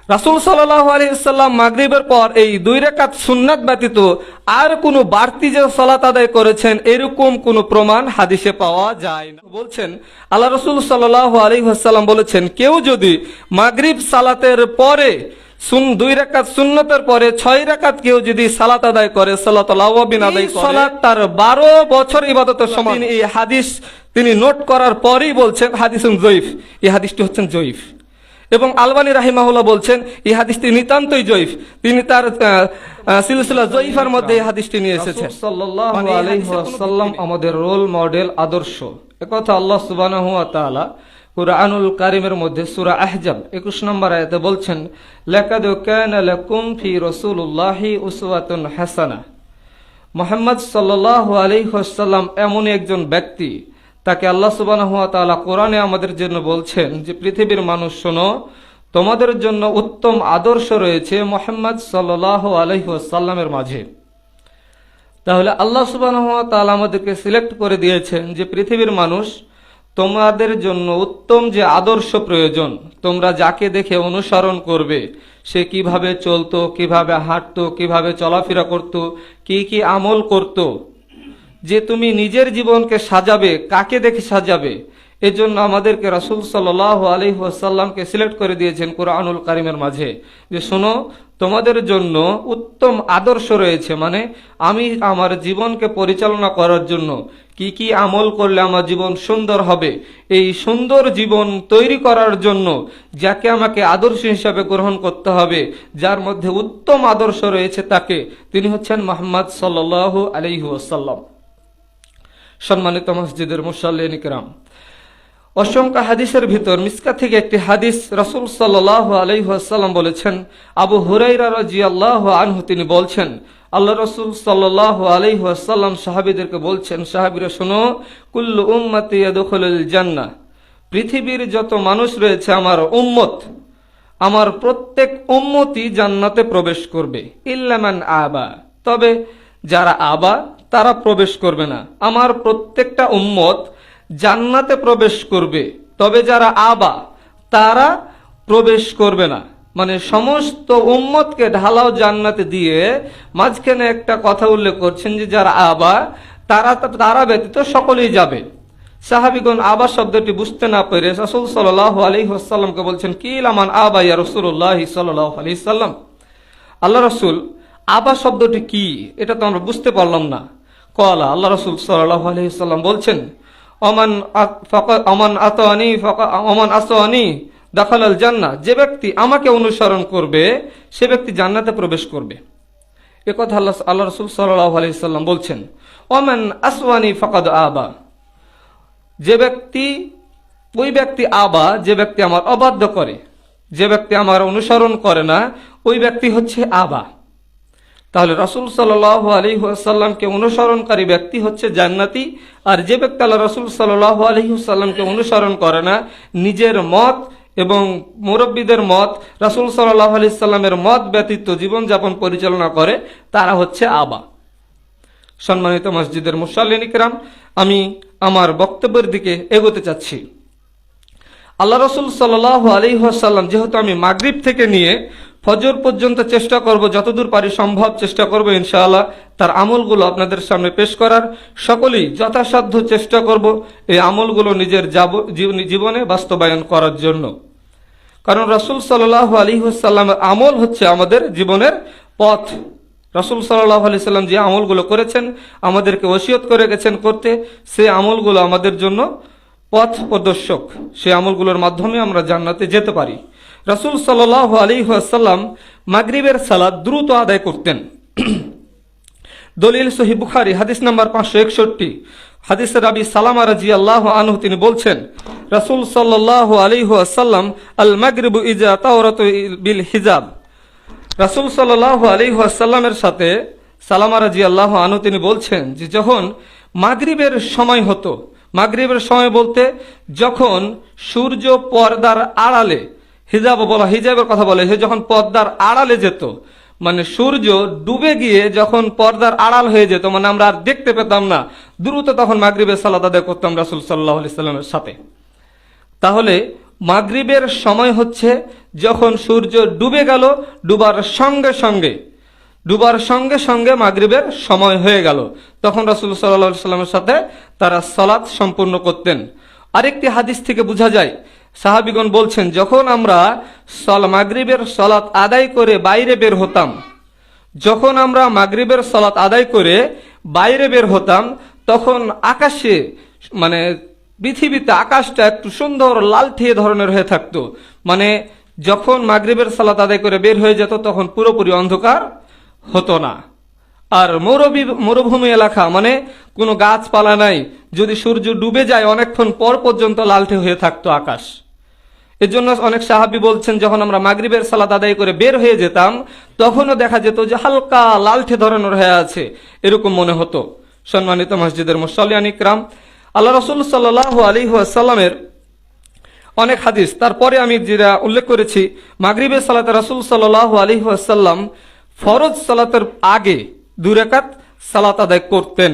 রাসূল সাল্লাল্লাহু আলাইহি ওয়াসাল্লাম মাগরিবের পর এই 2 রাকাত সুন্নাত ব্যতীত আর কোনো বাড়তি যে সালাত আদায় করেছেন এরকম কোনো প্রমাণ হাদিসে পাওয়া যায় না। বলছেন আল্লাহ রাসূল সাল্লাল্লাহু আলাইহি ওয়াসাল্লাম বলেছেন, কেউ যদি মাগরিব সালাতের পরে 2 রাকাত সুন্নতের পরে 6 রাকাত কেউ যদি সালাত আদায় করে, সালাতুল আওয়াবিন আদায় করে, সালাত তার 12 বছর ইবাদতের সমান। এই হাদিস তিনি নোট করার পরেই বলছেন হাদিসুন জয়ীফ, এই হাদিসটি হচ্ছেন জয়ীফ। এবং আলবানী রাহিমাহুল্লাহ বলছেন এই হাদিসটি নিতান্তই জয়ীফ, তিনি তার সিলসিলা জয়ীফার মধ্যে এই হাদিসটি নিয়ে এসেছেন। সাল্লাল্লাহু আলাইহি ওয়াসাল্লাম আমাদের রোল মডেল, আদর্শ। একথা আল্লাহ সুবহানাহু ওয়া তাআলা কুরআনুল কারীমের মধ্যে সূরা আহজাব 21 নম্বর আয়াতে বলছেন, লাকাদ কানা লাকুম ফি রাসূলিল্লাহি উসওয়াতুন হাসানাহ। মুহাম্মদ সাল্লাল্লাহু আলাইহি ওয়াসাল্লাম এমন একজন ব্যক্তি, তাকে আল্লাহ সুবহানাহু ওয়া তাআলা কোরআনে আমাদের জন্য বলছেন যে পৃথিবীর মানুষ শোনো, তোমাদের জন্য উত্তম আদর্শ রয়েছে মুহাম্মদ সাল্লাল্লাহু আলাইহি ওয়াসাল্লামের মাঝে। তাহলে আল্লাহ সুবহানাহু ওয়া তাআলা আমাদেরকে সিলেক্ট করে দিয়েছেন যে পৃথিবীর মানুষ, তোমাদের জন্য উত্তম যে আদর্শ প্রয়োজন, তোমরা যাকে দেখে অনুসরণ করবে, সে কিভাবে চলতো, কিভাবে হাঁটতো, কিভাবে চলাফেরা করত, কি কি আমল করত, যে তুমি নিজের জীবনকে সাজাবে, কাকে দেখে সাজাবে, এজন্য আমাদেরকে রাসূল সাল্লাল্লাহু আলাইহি ওয়াসাল্লামকে সিলেক্ট করে দিয়েছেন কুরআনুল কারীমের মাঝে যে শোনো, তোমাদের জন্য উত্তম আদর্শ রয়েছে। মানে আমি আমার জীবনকে পরিচালনা করার জন্য কি কি আমল করলে আমার জীবন সুন্দর হবে, এই সুন্দর জীবন তৈরি করার জন্য যাকে আমাকে আদর্শ হিসাবে গ্রহণ করতে হবে, যার মধ্যে উত্তম আদর্শ রয়েছে, তাকে, তিনি হচ্ছেন মুহাম্মদ সাল্লাল্লাহু আলাইহি ওয়াসাল্লাম। সম্মানিত মসজিদের মুসাল্লিন কিরাম, অসংখ্য হাদিসের ভিতর মিসকা থেকে একটি হাদিস রাসূল সাল্লাল্লাহু আলাইহি ওয়াসাল্লাম বলেছেন, আবু হুরায়রা রাদিয়াল্লাহু আনহু তিনি বলছেন, আল্লাহ রাসূল সাল্লাল্লাহু আলাইহি ওয়াসাল্লাম সাহাবীদেরকে বলছেন, সাহাবীরা শোনো, কুল্লু উম্মতি ইয়াদখুলুল জান্নাহ, পৃথিবীর যত মানুষ রয়েছে আমার উম্মত, আমার প্রত্যেক উম্মতই জান্নাতে প্রবেশ করবে, ইল্লা মান আবা, তবে যারা আবা তারা প্রবেশ করবে না। আমার প্রত্যেকটা উম্মত জান্নাতে প্রবেশ করবে, তবে যারা আবা তারা প্রবেশ করবে না। মানে সমস্ত উম্মতকে ঢালাও জান্নাতে দিয়ে মাঝখানে একটা কথা উল্লেখ করছেন যে যারা আবা তারা ব্যতীত সকলেই যাবে। সাহাবীগণ আবা শব্দটি বুঝতে না পেরে রাসূল সাল্লাল্লাহু আলাইহি ওয়াসাল্লামকে বলছেন, কি লামান আবা ইয়া রাসূলুল্লাহ সাল্লাল্লাহু আলাইহি সাল্লাম, আল্লাহ রাসূল আবা শব্দটি কি, এটা তো আমরা বুঝতে পারলাম না। কলা, আল্লাহ রাসূল সাল্লাল্লাহু আলাইহি ওয়াসাল্লাম বলছেন, ওমান আসানি দাখালাল জান্নাহ, যে ব্যক্তি আমাকে অনুসরণ করবে সে ব্যক্তি জান্নাতে প্রবেশ করবে। এ কথা আল্লাহ রাসূল সাল্লাল্লাহু আলাইহি ওয়াসাল্লাম বলছেন। ওমান আসওয়ানি ফাকাদ আবা, যে ব্যক্তি, ওই ব্যক্তি আবা, যে ব্যক্তি আমার অবাধ্য করে, যে ব্যক্তি আমার অনুসরণ করে না, ওই ব্যক্তি হচ্ছে আবা। তাহলে রাসূল সাল্লাল্লাহু আলাইহি ওয়াসাল্লামকে অনুসরণকারী ব্যক্তি হচ্ছে জান্নাতি, আর যে ব্যক্তি আল্লাহ রাসূল সাল্লাল্লাহু আলাইহি ওয়াসাল্লামকে অনুসরণ করে না, নিজের মত এবং মুরব্বীদের মত, রাসূল সাল্লাল্লাহু আলাইহি ওয়াসাল্লামের মত ব্যতীত জীবনযাপন পরিচালনা করে, তারা হচ্ছে আবা। সম্মানিত মসজিদের মুসাল্লিন কিরাম, আমি আমার বক্তব্যের দিকে এগোতে চাচ্ছি। আল্লাহ রাসূল সাল্লাল্লাহু আলাইহি ওয়াসাল্লাম, যেহেতু আমি মাগরিব থেকে নিয়ে ফজর পর্যন্ত চেষ্টা করব, যতদূর পারি সম্ভব চেষ্টা করব ইনশাআল্লাহ তার আমলগুলো আপনাদের সামনে পেশ করার। সকলেই যথাসাধ্য চেষ্টা করব এই আমলগুলো নিজের জীবনে বাস্তবায়ন করার জন্য, কারণ রাসূল সাল্লাল্লাহু আলাইহি ওয়াসাল্লামের আমল হচ্ছে আমাদের জীবনের পথ। রাসূল সাল্লাল্লাহু আলাইহি ওয়াসাল্লাম যে আমলগুলো করেছেন, আমাদেরকে ওসিয়ত করে গেছেন করতে, সেই আমলগুলো আমাদের জন্য পথ প্রদর্শক। সেই আমলগুলোর মাধ্যমে আমরা জান্নাতে যেতে পারি। রাসূল সাল্লাল্লাহু আলাইহি ওয়াসাল্লাম মাগরিবের সালাত দ্রুত আদায় করতেন। দলিল সহিহ বুখারী হাদিস নাম্বার 561, হাদিসের রাবী সালামা রাদিয়াল্লাহু আনহু তিনি বলছেন, রাসূল সাল্লাল্লাহু আলাইহি ওয়াসাল্লাম, আল মাগরিবু ইজা তাওরাতু বিল হিজাব, রাসূল সাল্লাল্লাহু আলাইহি ওয়াসাল্লামের সাথে সালামা রাদিয়াল্লাহু আনহু তিনি বলছেন যে যখন মাগরিবের সময় হতো, মাগরিবের সময় বলতে যখন সূর্য পর্দার আড়ালে, হিজাব বলা, হিজাবের কথা বলে, যখন পর্দার আড়ালে যেত, মানে সূর্য ডুবে গিয়ে যখন পর্দার আড়াল হয়ে যেত, মানে আমরা আর দেখতে পেতাম না, দ্রুত তখন মাগরিবের সালাত আদায় করতাম রাসূল সাল্লাল্লাহু আলাইহি ওয়াসাল্লামের সাথে। তাহলে মাগরিবের সময় হচ্ছে যখন সূর্য ডুবে গেল, ডুবার সঙ্গে সঙ্গে মাগরিবের সময় হয়ে গেল, তখন রাসূল সাল্লাল্লাহু আলাইহি সাল্লামের সাথে তারা সালাত সম্পূর্ণ করতেন। আরেকটি হাদিস থেকে বোঝা যায়, সাহাবীগণ বলছেন, যখন আমরা মাগরিবের সালাত আদায় করে বাইরে বের হতাম, যখন আমরা মাগরিবের সালাত আদায় করে বাইরে বের হতাম, তখন আকাশে মানে পৃথিবীতে আকাশটা একটু সুন্দর লালঠে ধরনের হয়ে থাকতো। মানে যখন মাগরিবের সালাত আদায় করে বের হয়ে যেত তখন পুরোপুরি অন্ধকার হতো না। আর মরুভূমি এলাকা, মানে কোনো গাছপালা নাই, যদি সূর্য ডুবে যায় অনেকক্ষণ পর পর্যন্ত লালঠে হয়ে থাকতো আকাশ। এর জন্য অনেক সাহাবী বলছেন, যখন আমরা মাগরিবের সালাত আদায় করে বের হয়ে যেতাম তখনও দেখা যেত যে হালকা লালঠে ধরনের হয়ে আছে, এরকম মনে হতো। সম্মানিত মসজিদের মুসল্লিয়ান ইকরাম, আল্লাহ রাসূল সাল্লাল্লাহু আলাইহি ওয়াসাল্লামের অনেক হাদিস, তারপরে আমি যেটা উল্লেখ করেছি, মাগরিবের সালাতে রাসূল সাল্লাল্লাহু আলাইহি ওয়াসাল্লাম ফরজ সালাতের আগে 2 রাকাত সালাত আদায় করতেন।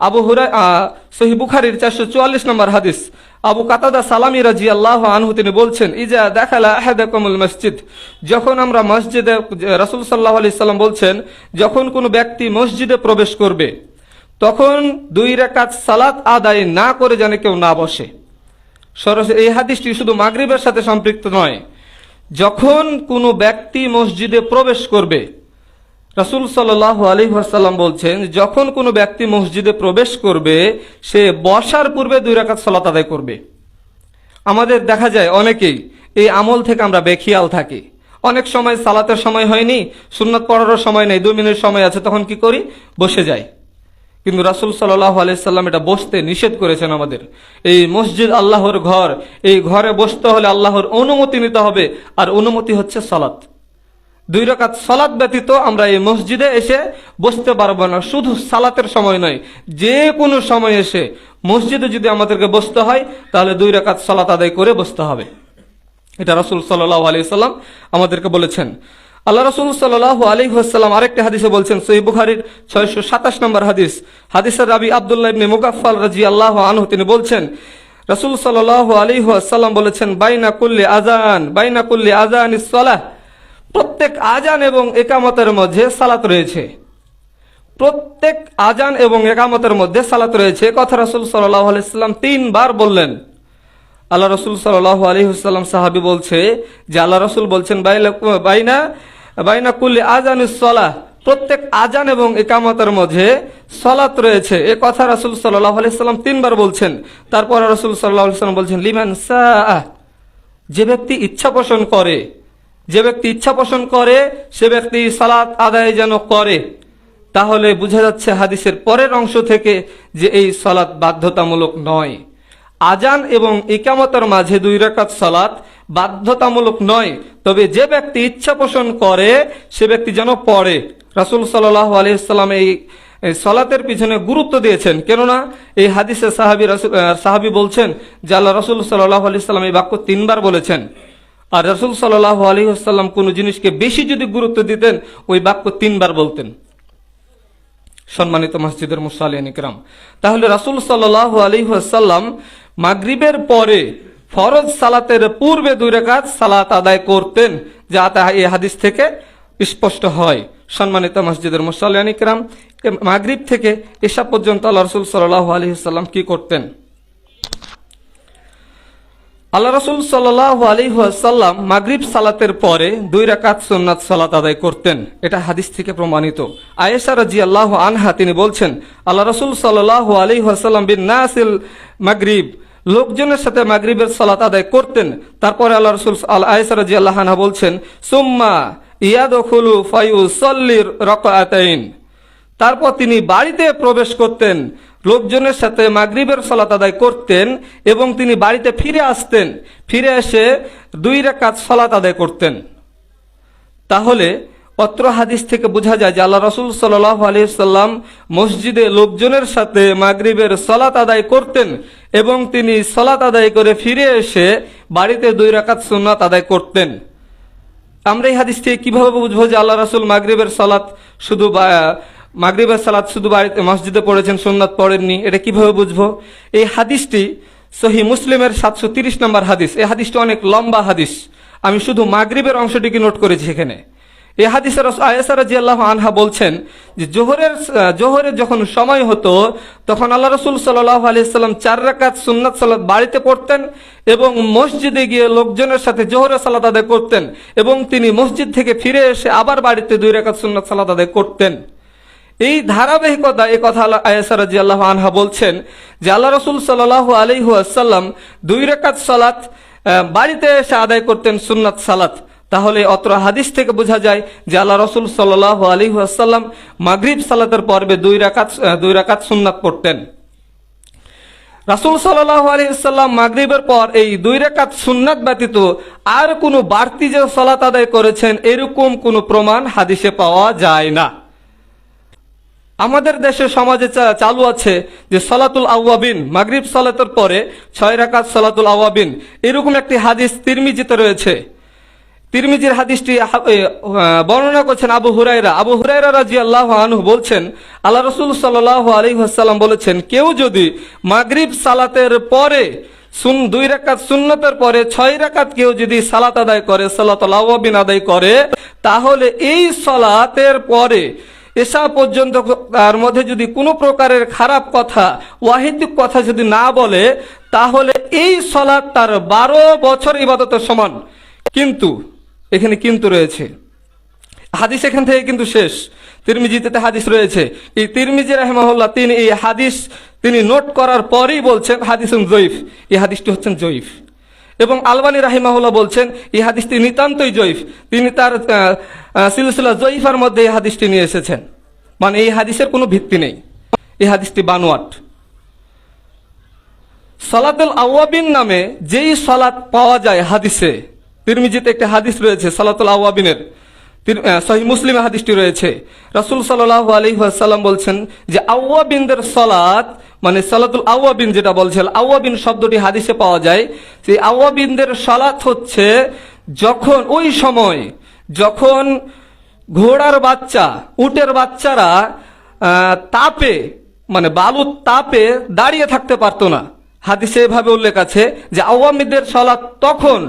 আবু হুরায়রা, সহিহ বুখারীর 444 নম্বর হাদিস, আবু কাতাদা সালামী রাদিয়াল্লাহু আনহু তিনি বলছেন, ইজা দাখালা আহাদাকুমুল মসজিদ, যখন আমরা মসজিদে, রাসূল সাল্লাল্লাহু আলাইহি সাল্লাম বলছেন, যখন কোনো ব্যক্তি মসজিদে প্রবেশ করবে তখন 2 রাকাত সালাত আদায় না করে যেন কেউ না বসে। সরাসরি এই হাদিসটি শুধু মাগরিবের সাথে সম্পৃক্ত নয়, যখন কোনো ব্যক্তি মসজিদে প্রবেশ করবে, রাসূল সাল্লাল্লাহু আলাইহি ওয়াসাল্লাম বলছেন, যখন কোনো ব্যক্তি মসজিদে প্রবেশ করবে সে বসার পূর্বে 2 রাকাত সালাত আদায় করবে। আমাদের দেখা যায় অনেকেই এই আমল থেকে আমরা বেখিয়াল থাকি। অনেক সময় সালাতের সময় হয়নি, সুন্নাত পড়ারও সময় নেই, 2 মিনিট সময় আছে, তখন কি করি, বসে যাই। কিন্তু রাসূল সাল্লাল্লাহু আলাইহি সাল্লাম এটা বসতে নিষেধ করেছেন আমাদের। এই মসজিদ আল্লাহর ঘর, এই ঘরে বসতে হলে আল্লাহর অনুমতি নিতে হবে, আর অনুমতি হচ্ছে সালাত। 2 রাকাত সালাত ব্যতীত আমরা এই মসজিদে এসে বসতে পারবো না। শুধু সালাতের সময় নয়, যে কোনো সময় এসে মসজিদে যদি আমাদেরকে বসতে হয় তাহলে 2 রাকাত সালাত আদায় করে বসতে হবে। এটা রাসূল সাল্লাল্লাহু আলাইহি সাল্লাম আমাদেরকে বলেছেন। আল্লাহ রাসূল সাল্লাল্লাহু আলাইহি ওয়াসাল্লাম আরেকটি হাদিসে বলছেন, সহিহ বুখারীর 627 নম্বর হাদিস, হাদিসের রাবী আব্দুল্লাহ ইবনে মুগাফফাল রাদিয়াল্লাহু আনহু তিনি বলছেন, রাসূল সাল্লাল্লাহু আলাইহি ওয়াসাল্লাম বলেছেন, বাইনা কুল্লি আযানিস সালাহ, প্রত্যেক আজান এবং ইকামতের মধ্যে সালাত রয়েছে। প্রত্যেক আজান এবং ইকামতের মধ্যে সালাত রয়েছে, কথা রাসূল সাল্লাল্লাহু আলাইহি ওয়াসাল্লাম 3 বার বললেন। আল্লাহ রাসূল সাল্লাল্লাহু আলাইহি ওয়াসাল্লাম, সাহাবী বলছে যে আল্লাহ রাসূল বলছেন, বাইনা কুল্লি আযানিস সালাহ, প্রত্যেক আজান এবং ইকামতের মধ্যে সালাত রয়েছে। এই কথা রাসূল সাল্লাল্লাহু আলাইহি ওয়াসাল্লাম 3 বার বলছেন। তারপর রাসূল সাল্লাল্লাহু আলাইহি ওয়াসাল্লাম বলছেন, লিমান সাআ, যে ব্যক্তি ইচ্ছা পোষণ করে, সে ব্যক্তি সালাত আদায় যেন করে। তাহলে বোঝা যাচ্ছে হাদিসের পরের অংশ থেকে যে এই সালাত বাধ্যতামূলক নয়। আজান এবং ইকামতের মাঝে 2 রাকাত সালাত বাধ্যতামূলক নয়, তবে যে ব্যক্তি ইচ্ছা পোষণ করে সে ব্যক্তি যেন পড়ে। রাসূল সাল্লাল্লাহু আলাইহি ওয়াসাল্লাম এই সালাতের পিছনে গুরুত্ব দিয়েছেন, কেননা এই হাদিসে সাহাবী বলছেন যে আল্লাহ রাসূল সাল্লাল্লাহু আলাইহি ওয়াসাল্লাম এই বাক্য 3 বার বলেছেন। আর রাসূল সাল্লাল্লাহু আলাইহি ওয়াসাল্লাম কোনো জিনিসকে বেশি যদি গুরুত্ব দিতেন ওই বাক্য 3 বার বলতেন। সম্মানিত মসজিদের মুসল্লিয়ান ইকরাম, তাহলে রাসূল সাল্লাল্লাহু আলাইহি ওয়াসাল্লাম মাগরিবের পরে ফরজ সালাতের পূর্বে 2 রাকাত সালাত আদায় করতেন, যা এই হাদিস থেকে স্পষ্ট হয়। সম্মানিত মসজিদের মুসল্লিয়ান ইকরাম, মাগরিব থেকে ইশা পর্যন্ত আল্লাহ রাসূল সাল্লাল্লাহু আলাইহি ওয়াসাল্লাম কি করতেন? আল্লাহ রাসূল সাল্লাল্লাহু আলাইহি ওয়াসাল্লাম মাগরিব সালাতের পরে 2 রাকাত সুন্নাত সালাত আদায় করতেন। এটা হাদিস থেকে প্রমাণিত। আয়েশা রাদিয়াল্লাহু আনহা তিনি বলছেন, আল্লাহ রাসূল সাল্লাল্লাহু আলাইহি ওয়াসাল্লাম বিন নাসিল মাগরিব, লোকজনের সাথে মাগরিবের সালাত আদায় করতেন। তারপরে আল্লাহ রাসূল আয়েশা রাদিয়াল্লাহু আনহা বলছেন, সুম্মা ইয়াদখুলু ফায়ুসাল্লি রাকাতাইন, তারপর তিনি বাড়িতে প্রবেশ করতেন, লোকজনের সাথে মাগরিবের সালাত আদায় করতেন এবং তিনি বাড়িতে ফিরে আসতেন, ফিরে এসে 2 রাকাত সালাত আদায় করতেন। তাহলে অত্র হাদিস থেকে বোঝা যায় যে আল্লাহ রাসূল সাল্লাল্লাহু আলাইহি ওয়াসাল্লাম মসজিদে লোকজনের সাথে মাগরিবের সালাত আদায় করতেন এবং তিনি সালাত আদায় করে ফিরে এসে বাড়িতে 2 রাকাত সুন্নাত আদায় করতেন। আমরা এই হাদিস থেকে কিভাবে বুঝবো যে আল্লাহ রাসূল মাগরিবের সালাত শুধু বাড়িতে মসজিদে পড়েছেন, সুন্নাত পড়েননি? এটা কিভাবে বুঝবো? এই হাদিসটি সহিহ মুসলিমের 730 নম্বর হাদিস। এই হাদিসটি অনেক লম্বা হাদিস। আমি শুধু মাগরিবের অংশটিকে নোট করেছি এখানে। এই হাদিসের আয়েশা রাদিয়াল্লাহু আনহা বলছেন যে জোহরের যখন সময় হতো তখন আল্লাহ রাসূল সাল্লাল্লাহু আলাইহি ওয়াসাল্লাম 4 রাকাত সুন্নাত সালাত বাড়িতে পড়তেন এবং মসজিদে গিয়ে লোকজনের সাথে জোহরের সালাত আদায় করতেন এবং তিনি মসজিদ থেকে ফিরে এসে আবার বাড়িতে 2 রাকাত সুন্নাত সালাত আদায় করতেন। এই ধারাবাহিকতা, এই কথা আয়েশা রাদিয়াল্লাহু আনহা বলছেন যে আল্লাহ রাসূল সাল্লাল্লাহু আলাইহি ওয়াসাল্লাম 2 রাকাত সালাত বাড়িতে এসে আদায় করতেন সুন্নাত সালাত। তাহলে অত্র হাদিস থেকে বোঝা যায় যে আল্লাহ রাসূল সাল্লাল্লাহু আলাইহি ওয়াসাল্লাম মাগরিব সালাতের পর্বে 2 রাকাত সুন্নাত পড়তেন। রাসূল সাল্লাল্লাহু আলাইহি ওয়াসাল্লাম মাগরিবের পর এই 2 রাকাত সুন্নাত ব্যতীত আর কোনো বাড়তি যে সালাত আদায় করেছেন এরকম কোনো প্রমাণ হাদিসে পাওয়া যায় না। আমাদের দেশে সমাজে চালু আছে যে সালাতুল আওয়াবিন, মাগরিব সালাতের পরে 6 রাকাত সালাতুল আওয়াবিন, এরকম একটি হাদিস তিরমিজিতে রয়েছে। তিরমিজির হাদিসটি বর্ণনা করছেন আবু হুরায়রা রাদিয়াল্লাহু আনহু বলছেন আল্লাহ রাসূল সাল্লাল্লাহু আলাইহি ওয়াসাল্লাম বলেছেন, কেউ যদি মাগরিব সালাতের পরে 2 রাকাত সুন্নতের পরে 6 রাকাত কেউ যদি সালাত আদায় করে, সালাতুল আওয়াবিন আদায় করে, তাহলে এই সালাতের পরে এশা পর্যন্ত তার মধ্যে যদি কোনো প্রকারের খারাপ কথা, ওয়াহিদিক কথা যদি না বলে, তাহলে এই সালাত তার 12 বছর ইবাদতের সমান। কিন্তু এখানে কিন্তু রয়েছে, হাদিস এখান থেকে কিন্তু শেষ। তিরমিজিতে হাদিস রয়েছে, এই তিরমিজি রাহিমাহুল্লাহ তিনি এই হাদিস তিনি নোট করার পরেই বলছেন হাদিসুন জয়ীফ, এই হাদিসটি হচ্ছেন জয়ীফ। এবং আলবানী রাহিমাহুল্লাহ বলছেন এই হাদিসটি নিতান্তই জয়ীফ, তিনি তার সিলসিলা জয়ীফার মধ্যে এই হাদিসটি নিয়ে এসেছেন, মানে এই হাদিসের কোনো ভিত্তি নেই, এই হাদিসটি বানোয়াট। সালাতুল আওয়াবিন নামে যেই সালাত পাওয়া যায় হাদিসে, তিরমিজিতে একটা হাদিস রয়েছে সালাতুল আওয়াবিনের, সহিহ মুসলিমে হাদিসটি রয়েছে। রাসূল সাল্লাল্লাহু আলাইহি ওয়াসাল্লাম বলছেন যে আওয়াবিনদের সালাত, মানে সালাতুল আওয়াবিন যেটা বলছেন, আওয়াবিন শব্দটি হাদিসে পাওয়া যায়। সেই আওয়াবিনদের সালাত হচ্ছে যখন ওই সময় যখন ঘোড়ার বাচ্চা, উটের বাচ্চারা তাপে, মানে বালুর তাপে দাঁড়িয়ে থাকতে পারতো না। হাদিসে এভাবে উল্লেখ আছে যে আওয়ামীদের সালাত তখন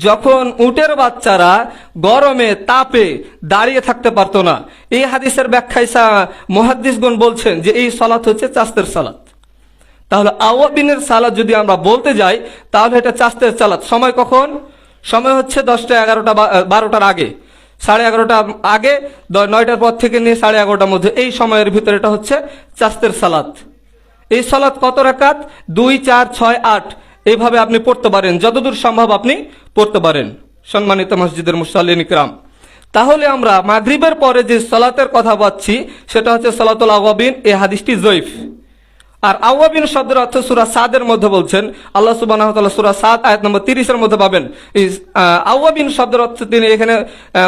যখন উটের বাচ্চারা গরমে তাপে দাঁড়িয়ে থাকতে পারতো না। এই হাদিসের ব্যাখ্যায় মুহাদ্দিসগণ বলছেন যে এই সালাত হচ্ছে চাস্তের সালাত। তাহলে আওয়াবিনের সালাত যদি আমরা বলতে যাই তাহলে এটা চাস্তের সালাত। সময় কখন? সময় হচ্ছে 10টা 11টা 12টার আগে, 11:30 আগে, 9টার পর থেকে নিয়ে 11:30টার মধ্যে, এই সময়ের ভিতরে এটা হচ্ছে চাস্তের সালাত। এই সালাত কত রাকাত? 2, 4, 6, 8 এইভাবে আপনি পড়তে পারেন, যতদূর সম্ভব আপনি পড়তে পারেন সম্মানিত মসজিদের মুসাল্লিন ইকরাম। তাহলে আমরা মাগরিবের পরে যে সালাতের কথা পাচ্ছি সেটা হচ্ছে সালাতুল আওয়াবিন, এই হাদিসটি জয়ীফ। আর আওয়াবিন শব্দের অর্থ সূরা সাদের মধ্যে বলছেন আল্লাহ সুবহানাহু ওয়া তাআলা, সূরা সাদ আয়াত নম্বর 30 এর মধ্যে পাবেন। এই আওয়াবিন শব্দের অর্থ তিনি এখানে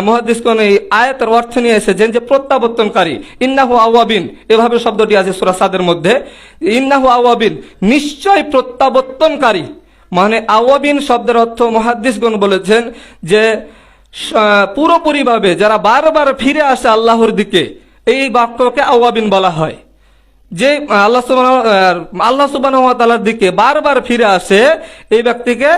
মুহাদ্দিসগণ এই আয়াতের অর্থ নিয়ে এসেছেন যে প্রত্যাবর্তনকারী, ইন্নাহু আওয়াবিন, এভাবে শব্দটি আছে সূরা সাদের মধ্যে, ইন্নাহু আওয়াবিন, নিশ্চয় প্রত্যাবর্তনকারী। মানে আওয়াবিন শব্দের অর্থ মুহাদ্দিসগণ বলেছেন যে পুরোপুরিভাবে যারা বারবার ফিরে আসে আল্লাহর দিকে, এই বাক্যকে আওয়াবিন বলা হয়। যে আল্লাহ সুবহানাহু ওয়া তাআলার দিকে বারবার ফিরে আসে এই ব্যক্তিকে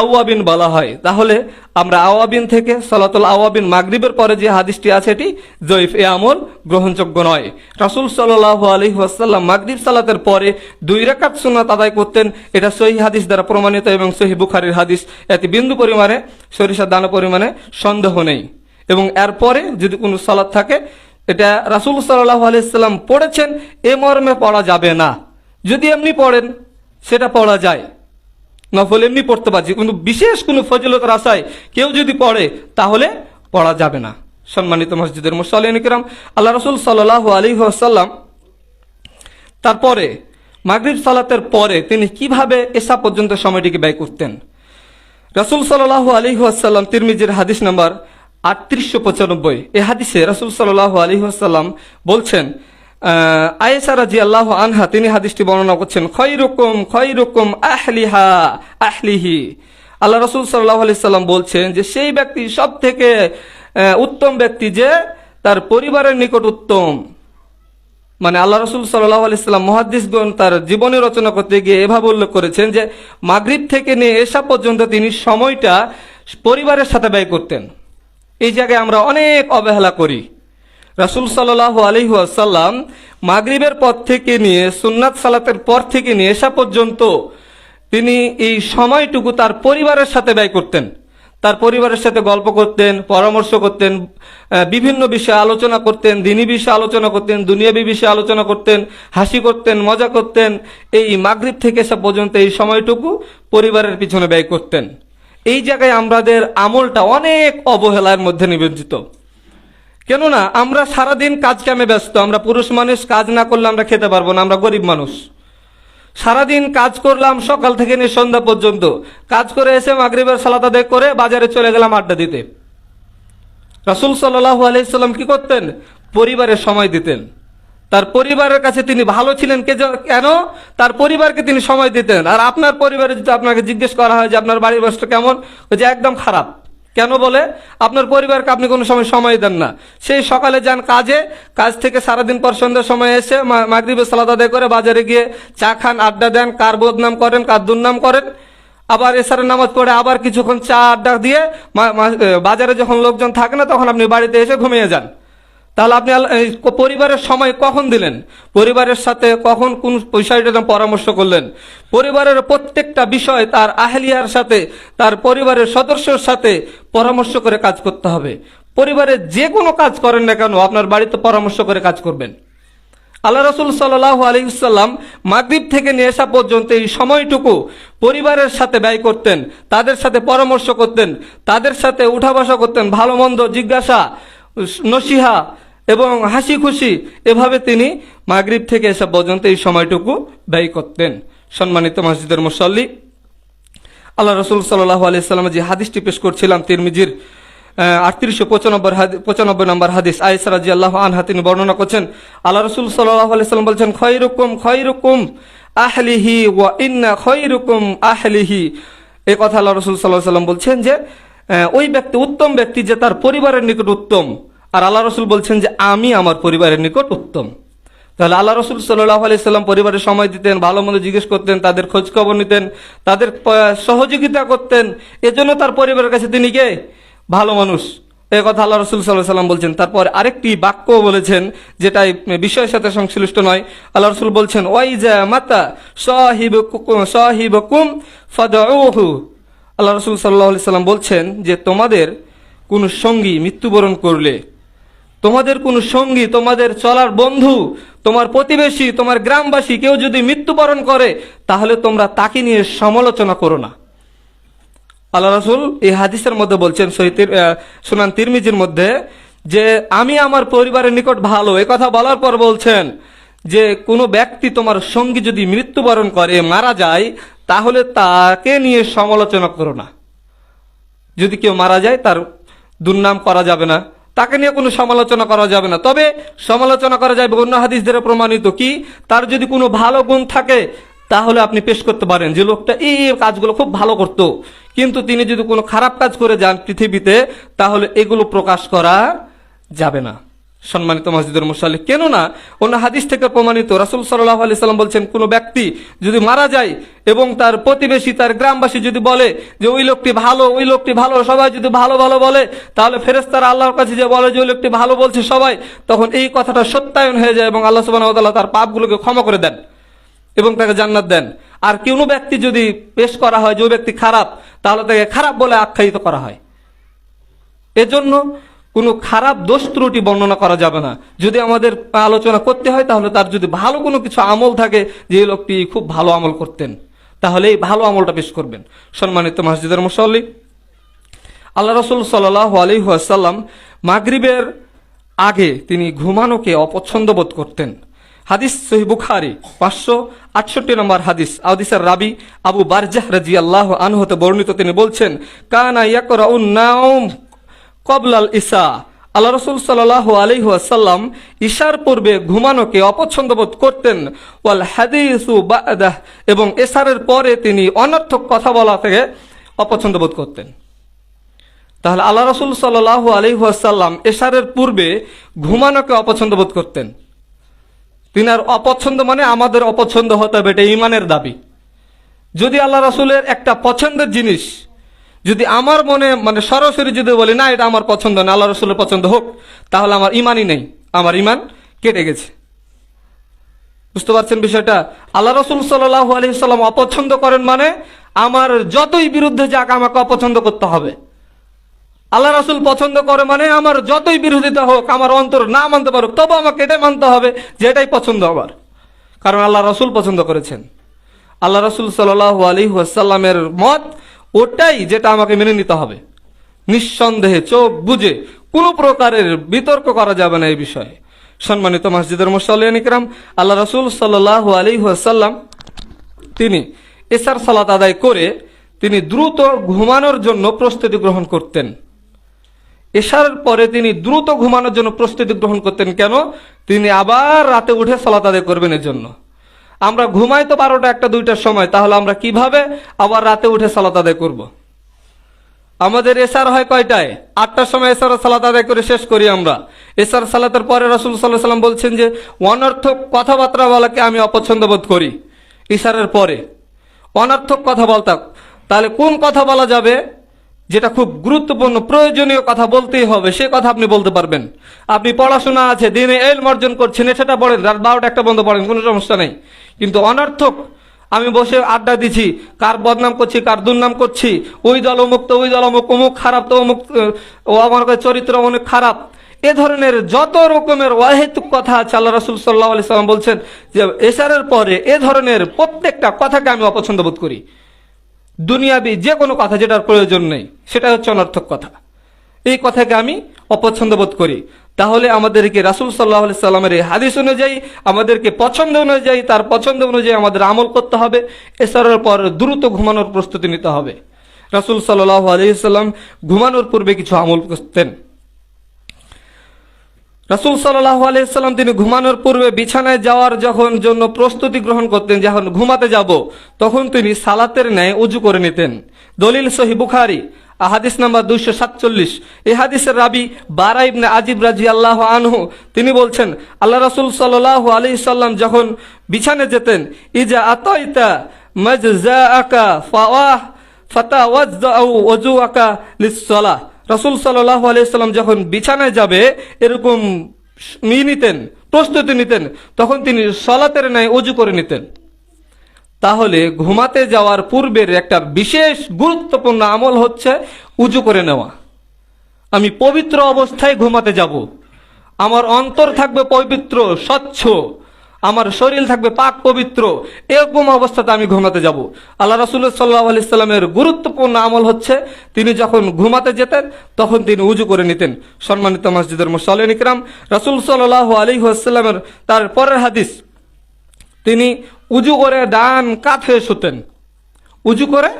আওয়াবিন বলা হয়। তাহলে আমরা আওয়াবিন থেকে সালাতুল আওয়াবিন, মাগরিবের পরে যে হাদিসটি আছে এটি জয়ীফ, এ আমল গ্রহণযোগ্য নয়। রাসূল সাল্লাল্লাহু আলাইহি ওয়াসাল্লাম মাগরিব সালাতের পরে 2 রাকাত সুন্নাত আদায় করতেন, এটা সহিহ হাদিস দ্বারা প্রমাণিত এবং সহিহ বুখারীর হাদিস, এতে বিন্দু পরিমাণে, সরিষার দানা পরিমাণে সন্দেহ নেই। এবং এরপরে যদি কোনো সালাত থাকে এটা রাসূল সাল্লাল্লাহু আলাইহি ওয়াসাল্লাম পড়েছেন এ মর্মে পড়া যাবে না। যদি এমনি পড়েন সেটা পড়া যায়, নফল এমনি পড়তে পারছি, কিন্তু বিশেষ কোনো ফজিলতের আশায় কেউ যদি পড়ে তাহলে পড়া যাবে না। সম্মানিত মসজিদের মুসাল্লিন কিরাম, আল্লাহ রাসূল সাল্লাল্লাহু আলাইহি ওয়াসাল্লাম তারপরে মাগরিব সালাতের পরে তিনি কিভাবে এশা পর্যন্ত সময়টিকে ব্যয় করতেন। রাসূল সাল্লাল্লাহু আলাইহি ওয়াসাল্লাম তিরমিজির হাদিস নাম্বার 3895, এই হাদিসে রাসূল সাল্লাল্লাহু আলাইহি ওয়াসাল্লাম বলছেন, আয়েশা রাদিয়াল্লাহু আনহা তিনি হাদিসটি বর্ণনা করছেন, খয়রুকুম আহলিহি। আল্লাহ রাসূল সাল্লাল্লাহু আলাইহি ওয়াসাল্লাম বলছেন যে সেই ব্যক্তি সব থেকে উত্তম ব্যক্তি যে তার পরিবারের নিকট উত্তম। মানে আল্লাহ রাসূল সাল্লাল্লাহু আলাইহি ওয়াসাল্লাম মুহাদ্দিসগণ তার জীবনী রচনা করতে গিয়ে এভাবে উল্লেখ করেছেন যে মাগরিব থেকে নিয়ে এশা পর্যন্ত তিনি সময়টা পরিবারের সাথে ব্যয় করতেন। এই জায়গায় আমরা অনেক অবহেলা করি। রাসূল সাল্লাল্লাহু আলাইহি ওয়াসাল্লাম মাগরিবের পর থেকে নিয়ে সুন্নাত সালাতের পর থেকে নিয়ে এশা পর্যন্ত তিনি এই সময়টুকু তার পরিবারের সাথে ব্যয় করতেন। তার পরিবারের সাথে গল্প করতেন, পরামর্শ করতেন, বিভিন্ন বিষয়ে আলোচনা করতেন, দ্বীনি বিষয়ে আলোচনা করতেন, দুনিয়াবী বিষয়ে আলোচনা করতেন, হাসি করতেন, মজা করতেন। এই মাগরিব থেকে এশা পর্যন্ত এই সময়টুকু পরিবারের পিছনে ব্যয় করতেন। এই জায়গায় আমাদের আমলটা অনেক অবহেলার মধ্যে নিবেদিত। কেননা আমরা সারাদিন কাজ কামে ব্যস্ত। আমরা পুরুষ মানুষ, কাজ না করলে আমরা খেতে পারবো না, আমরা গরিব মানুষ। সারাদিন কাজ করলাম সকাল থেকে নিয়ে সন্ধ্যা পর্যন্ত, কাজ করে এসে মাগরিবের সালাত আদায় করে বাজারে চলে গেলাম আড্ডা দিতে। রাসূল সাল্লাল্লাহু আলাইহি সাল্লাম কি করতেন? পরিবারের সময় দিতেন। তার পরিবারের কাছে তিনি ভালো ছিলেন। কেন? তার পরিবারকে তিনি সময় দিতেন। আর আপনার পরিবারে যদি আপনাকে জিজ্ঞেস করা হয় যে আপনার বাড়ির অবস্থা কেমন, ওই যে একদম খারাপ। কেন বলে? আপনার পরিবারকে আপনি কোনো সময় দেন না। সেই সকালে যান কাজে, কাজ থেকে সারাদিন পর সন্ধ্যার সময় এসে মাগরিবের সালাত আদায় করে বাজারে গিয়ে চা খান, আড্ডা দেন, কার বদনাম করেন, কার দুর্নাম করেন। আবার এসারের নামাজ পড়ে আবার কিছুক্ষণ চা আড্ডা দিয়ে বাজারে যখন লোকজন থাকে না তখন আপনি বাড়িতে এসে ঘুমিয়ে যান। তাহলে আপনি পরিবারের সময় কখন দিলেন? পরিবারের সাথে কখন কোন বিষয়টা পরামর্শ করলেন? পরিবারের প্রত্যেকটা বিষয় তার আহলিয়ার সাথে, তার পরিবারের সদস্যের সাথে পরামর্শ করে কাজ করতে হবে। পরিবারের যে কোনো কাজ করেন না কেন আপনার বাড়িতে পরামর্শ করে কাজ করবেন। আল্লাহ রাসূল সাল্লাল্লাহু আলাইহি ওয়াসাল্লাম মাগরিব থেকে নিয়ে আসা পর্যন্ত এই সময়টুকু পরিবারের সাথে ব্যয় করতেন, তাদের সাথে পরামর্শ করতেন, তাদের সাথে উঠা বসা করতেন, ভালো মন্দ জিজ্ঞাসা, নসিহা এবং হাসি খুশি, এভাবে তিনি মাগরিব থেকে এসা পর্যন্ত এই সময়টুকু ব্যয় করতেন। সম্মানিত মসজিদের মুসল্লি, আল্লাহ রাসূল সাল্লাল্লাহু আলাইহি ওয়াসাল্লাম যে হাদিসটি পেশ করছিলাম তিরমিজির 3895 নম্বর হাদিস, আয়েশা রাদিয়াল্লাহু আনহা তিনি বর্ণনা করছেন, আল্লাহ রাসূল সাল্লাল্লাহু আলাইহি ওয়াসাল্লাম বলেছেন, খায়রুকুম আহলিহি ওয়া ইন্না খায়রুকুম আহলিহি। এই কথা আল্লাহ রাসূল সাল্লাল্লাহু আলাইহি ওয়াসাল্লাম বলছেন যে ওই ব্যক্তি উত্তম ব্যক্তি যে তার পরিবারের নিকট উত্তম, আর আল্লাহ রাসূল বলছেন যে আমি আমার পরিবারের নিকট উত্তম। তাহলে আল্লাহ রাসূল সাল্লাল্লাহু আলাইহি ওয়াসাল্লাম পরিবারের সময় দিতেন, ভালো মন্দ জিজ্ঞেস করতেন, তাদের খোঁজ খবর নিতেন, তাদের সহযোগিতা করতেন। এজন্য তার পরিবারের কাছে তিনি কে? ভালো মানুষ। এই কথা আল্লাহ রাসূল সাল্লাল্লাহু আলাইহি ওয়াসাল্লাম বলছেন। তারপর আরেকটি বাক্য বলেছেন যেটা বিষয়ের সাথে সংশ্লিষ্ট নয়। আল্লাহ রাসূল বলছেন, ওয়াইজা মাতা সাহিবুকুম ফাদউহু। আল্লাহ রাসূল সাল্লাল্লাহু আলাইহি ওয়াসাল্লাম বলছেন যে তোমাদের কোন সঙ্গী মৃত্যুবরণ করলে, তোমাদের কোন সঙ্গী, তোমাদের চলার বন্ধু, তোমার প্রতিবেশী, তোমার গ্রামবাসী কেউ যদি মৃত্যুবরণ করে তাহলে তোমরা তাকে নিয়ে সমালোচনা করো না। আল্লাহ রাসূল এই হাদিসের মধ্যে বলছেন সুনান তিরমিজির মধ্যে যে আমি আমার পরিবারের নিকট ভালো, এই কথা বলার পর বলছেন যে কোনো ব্যক্তি তোমার সঙ্গী যদি মৃত্যুবরণ করে, মারা যায়, তাহলে তাকে নিয়ে সমালোচনা করো না। যদি কেউ মারা যায় তার দুর্নাম করা যাবে না, তাকে নিয়ে কোনো সমালোচনা করা যাবে না। তবে সমালোচনা করা যাবে অন্য হাদিস দ্বারা প্রমাণিত কি, তার যদি কোনো ভালো গুণ থাকে তাহলে আপনি পেশ করতে পারেন যে লোকটা এই কাজগুলো খুব ভালো করত, কিন্তু তিনি যদি কোনো খারাপ কাজ করে যান পৃথিবীতে তাহলে এগুলো প্রকাশ করা যাবে না। সম্মানিত মসজিদের মুসল্লি, কেননা অন্য হাদিস থেকে প্রমাণিত রাসূল সাল্লাল্লাহু আলাইহি সাল্লাম বলছেন কোন ব্যক্তি যদি মারা যায় এবং তার প্রতিবেশী, তার গ্রামবাসী যদি বলে যে ওই লোকটি ভালো, ওই লোকটি ভালো, সবাই যদি ভালো ভালো বলে, তাহলে ফেরেশতারা আল্লাহর কাছে যে বলে যে ওই লোকটি ভালো বলছে সবাই, তখন এই কথাটা সত্যায়ন হয়ে যায় এবং আল্লাহ সুবহানাহু ওয়া তাআলা তার পাপগুলোকে ক্ষমা করে দেন এবং তাকে জান্নাত দেন। আর কোনো ব্যক্তি যদি পেশ করা হয় যে ওই ব্যক্তি খারাপ, তাহলে তাকে খারাপ বলে আখ্যায়িত করা হয়। এজন্য কোনো খারাপ দোষ ত্রুটি বর্ণনা করা যাবে না। যদি আমাদের আলোচনা করতে হয় তাহলে তার যদি ভালো কোনো কিছু আমল থাকে যে এই লোকটি খুব ভালো আমল করতেন, তাহলে এই ভালো আমলটা পেশ করবেন। সম্মানিত মসজিদের মুসল্লি, আল্লাহ রাসূল সাল্লাল্লাহু আলাইহি ওয়াসাল্লাম মাগরিবের আগে তিনি ঘুমানোকে অপছন্দ বোধ করতেন। হাদিস সহিহ বুখারী 568 নম্বর হাদিস, হাদিসের রাবি আবু বারজাহ রাদিয়াল্লাহু আনহু হতে বর্ণিত, তিনি বলছেন কানা ইয়াকরাউন নাওম কবলাল ইসা। আল্লাহ রাসূল সাল্লাল্লাহু আলাইহি ওয়াসাল্লাম ইশার পূর্বে ঘুমানোকে অপছন্দ বোধ করতেন, ওয়াল হাদিসু বাদাহ, এবং ইশারের পরে তিনি অনর্থক কথা বলা থেকে অপছন্দ বোধ করতেন। তাহলে আল্লাহ রাসূল সাল্লাল্লাহু আলাইহি ওয়াসাল্লাম ইশারের পূর্বে ঘুমানোকে অপছন্দ বোধ করতেন। তিনার অপছন্দ মানে আমাদের অপছন্দ হতে হবে, এটা ঈমানের দাবি। যদি আল্লাহ রাসূলের একটা পছন্দের জিনিস যদি আমার মনে মানে সরাসরি যদি বলি না এটা আমার পছন্দ না, আল্লাহ রসুলের পছন্দ হোক, তাহলে আমার ইমানই নেই, আমার ইমান কেটে গেছে। বুঝতে পারছেন বিষয়টা? আল্লাহ রসুল সাল্লাল্লাহু আলাইহি সাল্লাম অপছন্দ করেন মানে আমার যতই বিরুদ্ধে যাক আমাকে অপছন্দ করতে হবে। আল্লাহ রসুল পছন্দ করে মানে আমার যতই বিরোধিতা হোক, আমার অন্তর না মানতে পারুক, তবু আমাকে এটাই মানতে হবে যে এটাই পছন্দ আমার, কারণ আল্লাহ রসুল পছন্দ করেছেন। আল্লাহ রসুল সাল্লাল্লাহু আলাইহি ওয়াসাল্লামের মত ওটাই যেটা আমাকে মেনে নিতে হবে, নিঃসন্দেহে চোখ বুজে, কোনো প্রকারের বিতর্ক করা যাবে না এই বিষয়ে। সম্মানিত মসজিদের মুসল্লিয়ান ইকরাম, আল্লাহ রসুল সাল্লাল্লাহু আলাইহি ওয়াসাল্লাম তিনি এশার সালাত আদায় করে তিনি দ্রুত ঘুমানোর জন্য প্রস্তুতি গ্রহণ করতেন। এশার পরে তিনি দ্রুত ঘুমানোর জন্য প্রস্তুতি গ্রহণ করতেন। কেন? তিনি আবার রাতে উঠে সালাত আদায় করবেন এর জন্য। আমরা ঘুমাই তো 12টা 1টা 2টার সময়, তাহলে আমরা কিভাবে আবার রাতে উঠে সালাত আদায় করব? আমাদের এশার হয় কয়টায়? 8টার সময় এশার সালাত আদায় করে শেষ করি আমরা। এশার সালাতের পরে রাসূল সাল্লাল্লাহু আলাইহি ওয়াসাল্লাম বলছেন যে অনর্থক কথাবার্তা বলাকে আমি অপছন্দ বোধ করি। ইশারের পরে অনর্থক কথা বলতাম, তাহলে কোন কথা বলা যাবে? যেটা খুব গুরুত্বপূর্ণ প্রয়োজনীয় কথা বলতেই হবে, সে কথা আপনি বলতে পারবেন। আপনি পড়াশোনা আছে, দিনে ইলম অর্জন করছেন, সেটা পড়েন, রাত 12টা 1টা বন্ধ পড়েন, কোনো সমস্যা নেই। কিন্তু অনর্থক আমি বসে আড্ডা দিচ্ছি, কার বদনাম করছি, কার দুর্নাম করছি, ওই দল অমুক তো ওই দল অমুক, অমুক খারাপ তো অমুক, ও আমার চরিত্র অনেক খারাপ, এ ধরনের যত রকমের অহেতুক কথা আছে আল্লাহ রাসূল সাল্লাল্লাহু আলাইহি ওয়াসাল্লাম বলছেন যে এশারের পরে এ ধরনের প্রত্যেকটা কথাকে আমি অপছন্দ বোধ করি। দুনিয়াবি যে কোনো কথা যেটার প্রয়োজন নেই, সেটা হচ্ছে অনর্থক কথা, এই কথাকে আমি অপছন্দ বোধ করি। তাহলে আমাদেরকে রাসূল সাল্লাল্লাহু আলাইহি সাল্লামের এই হাদিস অনুযায়ী, আমাদেরকে পছন্দ অনুযায়ী, তার পছন্দ অনুযায়ী আমাদের আমল করতে হবে। এশারের পর দ্রুত ঘুমানোর প্রস্তুতি নিতে হবে। রাসূল সাল্লাল্লাহু আলাইহি সাল্লাম ঘুমানোর পূর্বে কিছু আমল করতেন। রাসূল সাল্লাল্লাহু আলাইহি সাল্লাম তিনি ঘুমানোর পূর্বে বিছানায় যাওয়ার যখন জন্য প্রস্তুতি গ্রহণ করতেন, যখন ঘুমাতে যাব তখন তিনি সালাতের ন্যায় ওযু করে নিতেন। দলিল সহিহ বুখারী হাদিস নাম্বার 247। এই হাদিসের রাবি বারা ইবনে আজিব রাদিয়াল্লাহু আনহু তিনি বলছেন, আল্লাহ রাসূল সাল্লাল্লাহু আলাইহি সাল্লাম যখন বিছানায় যেতেন, ইজা আতাইতা মাজজাআকা ফাওয়াহ ফাতাওয়াজ্জাউ ওযুআকা লিস-সালাহ। রাসূল সাল্লাল্লাহু আলাইহি সাল্লাম যখন বিছানায় যাবে এরকম নিতেন, প্রস্তুতি নিতেন, তখন তিনি সালাতের ন্যায় ওযু করে নিতেন। তাহলে ঘুমাতে যাওয়ার পূর্বের একটা বিশেষ গুরুত্বপূর্ণ আমল হচ্ছে উযু করে নেওয়া। আমি পবিত্র অবস্থায় ঘুমাতে যাব, আমার অন্তর থাকবে পবিত্র স্বচ্ছ, আমার শরীর থাকবে পাক পবিত্র, এরকম অবস্থাতে আমি ঘুমাতে যাব। আল্লাহ রাসূল সাল্লাল্লাহু আলাইহি সাল্লামের গুরুত্বপূর্ণ আমল হচ্ছে তিনি যখন ঘুমাতে যেতেন তখন তিনি উযু করে নিতেন। সম্মানিত মসজিদের মুসল্লিন ইকরাম, রাসূল সাল্লাল্লাহু আলাইহি ওয়াসাল্লামের তার পরের হাদিস, তিনি উযু করে ডান কাত হয়ে শুতেন, উযু করে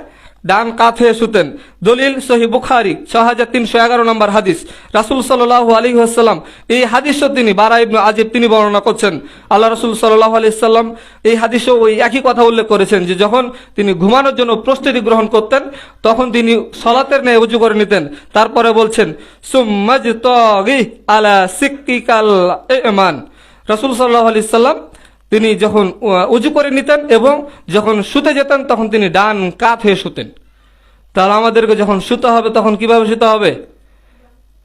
ডান কাত হয়ে শুতেন। দলিল সহিহ বুখারী 6311 নম্বর হাদিস। রাসূল সাল্লাল্লাহু আলাইহি ওয়াসাল্লাম এই হাদিসও তিনি বারা ইবনে আজিব তিনি বর্ণনা করছেন। আল্লাহ রাসূল সাল্লাল্লাহু আলাইহি সাল্লাম এই হাদিসও ওই একই কথা উল্লেখ করেছেন যে যখন তিনি ঘুমানোর জন্য প্রস্তুতি গ্রহণ করতেন তখন তিনি সালাতের ন্যায় উযু করে নিতেন। তারপরে বলছেন সুম্মাজতাগি আলা সিক্কিকাল ইমান। রাসূল সাল্লাল্লাহু আলাইহি সাল্লাম তিনি যখন উযু করে নিতেন এবং যখন শুতে যেতেন তখন তিনি ডান কাত হয়ে শুতেন। তাহলে আমাদেরকে যখন শুতে হবে তখন কিভাবে শুতে হবে?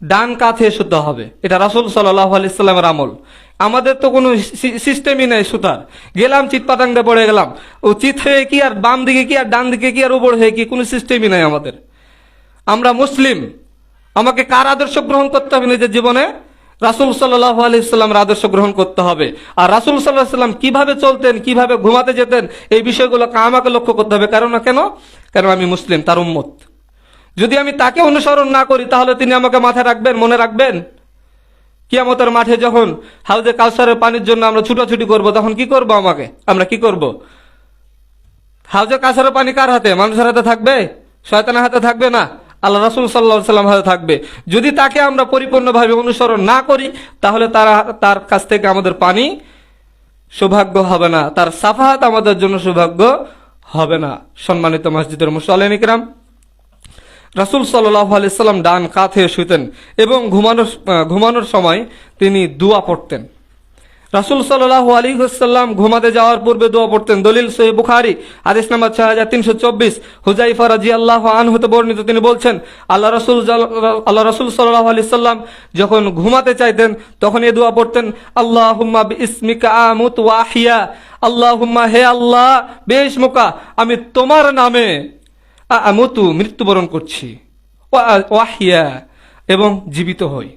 ডান কাত হয়ে শুতে হবে। এটা রাসূল সাল্লাল্লাহু আলাইহি সাল্লামের আমল। আমাদের তো কোনো সিস্টেমই নাই শুতার, গেলাম চিৎ পাতাঙ্গে পড়ে গেলাম, ও চিৎ হয়ে কি আর বাম দিকে কি আর ডান দিকে কি আর উপর হয়ে কি, কোনো সিস্টেমই নাই আমাদের। আমরা মুসলিম, আমাকে কার আদর্শ গ্রহণ করতে হবে নিজের জীবনে? রাসূল সাল্লাল্লাহু আলাইহি সাল্লামের আদর্শ গ্রহণ করতে হবে। আর রাসূল সাল্লাল্লাহু আলাইহি সাল্লাম কিভাবে চলতেন, কিভাবে ঘুমাতে যেতেন, এই বিষয়গুলোকে আমাকে লক্ষ্য করতে হবে। কারণ আমি মুসলিম, তার উম্মত। যদি আমি তাকে অনুসরণ না করি তাহলে তিনি আমাকে মাথায় রাখবেন, মনে রাখবেন? কিয়ামতের মাঠে যখন হাউজে কাউসারের পানির জন্য আমরা ছুটাছুটি করব তখন কি করব? আমরা কি করব? হাউজে কাউসারের পানি কার হাতে? মানুষের হাতে থাকবে? শয়তানের হাতে থাকবে না, আল্লাহ রাসূল সাল্লাল্লাহু আলাইহি ওয়াসাল্লাম হাতে থাকবে। যদি তাকে আমরা পরিপূর্ণভাবে অনুসরণ না করি তাহলে তার কাছ থেকে আমাদের পানি সৌভাগ্য হবে না, তার সাফাহাত আমাদের জন্য সৌভাগ্য হবে না। সম্মানিত মসজিদের মুসল্লিন ইকরাম, রাসূল সাল্লাল্লাহু আলাইহি সাল্লাম ডান কাত হয়ে শুতেন এবং ঘুমানোর সময় তিনি দোয়া পড়তেন। রাসূল সাল্লাল্লাহু আলাইহি ওয়াসাল্লাম ঘুমাতে যাওয়ার পূর্বে দোয়া পড়তেন। দলিল সহিহ বুখারী হাদিস নাম্বার 6324, হুযায়ফা রাদিয়াল্লাহু আনহু হতে বর্ণিত, তিনি বলছেন আল্লাহ রাসূল সাল্লাল্লাহু আলাইহি ওয়াসাল্লাম যখন ঘুমাতে চাইতেন তখন এই দোয়া পড়তেন, আল্লাহুম্মা বিইসমিকা আমুত ওয়া আহইয়া, আল্লাহুম্মা হে আল্লাহ বেশমুকা আমি তোমার নামে আমুতু মৃত্যুবরণ করছি, ওয়া আহইয়া এবং জীবিত হই।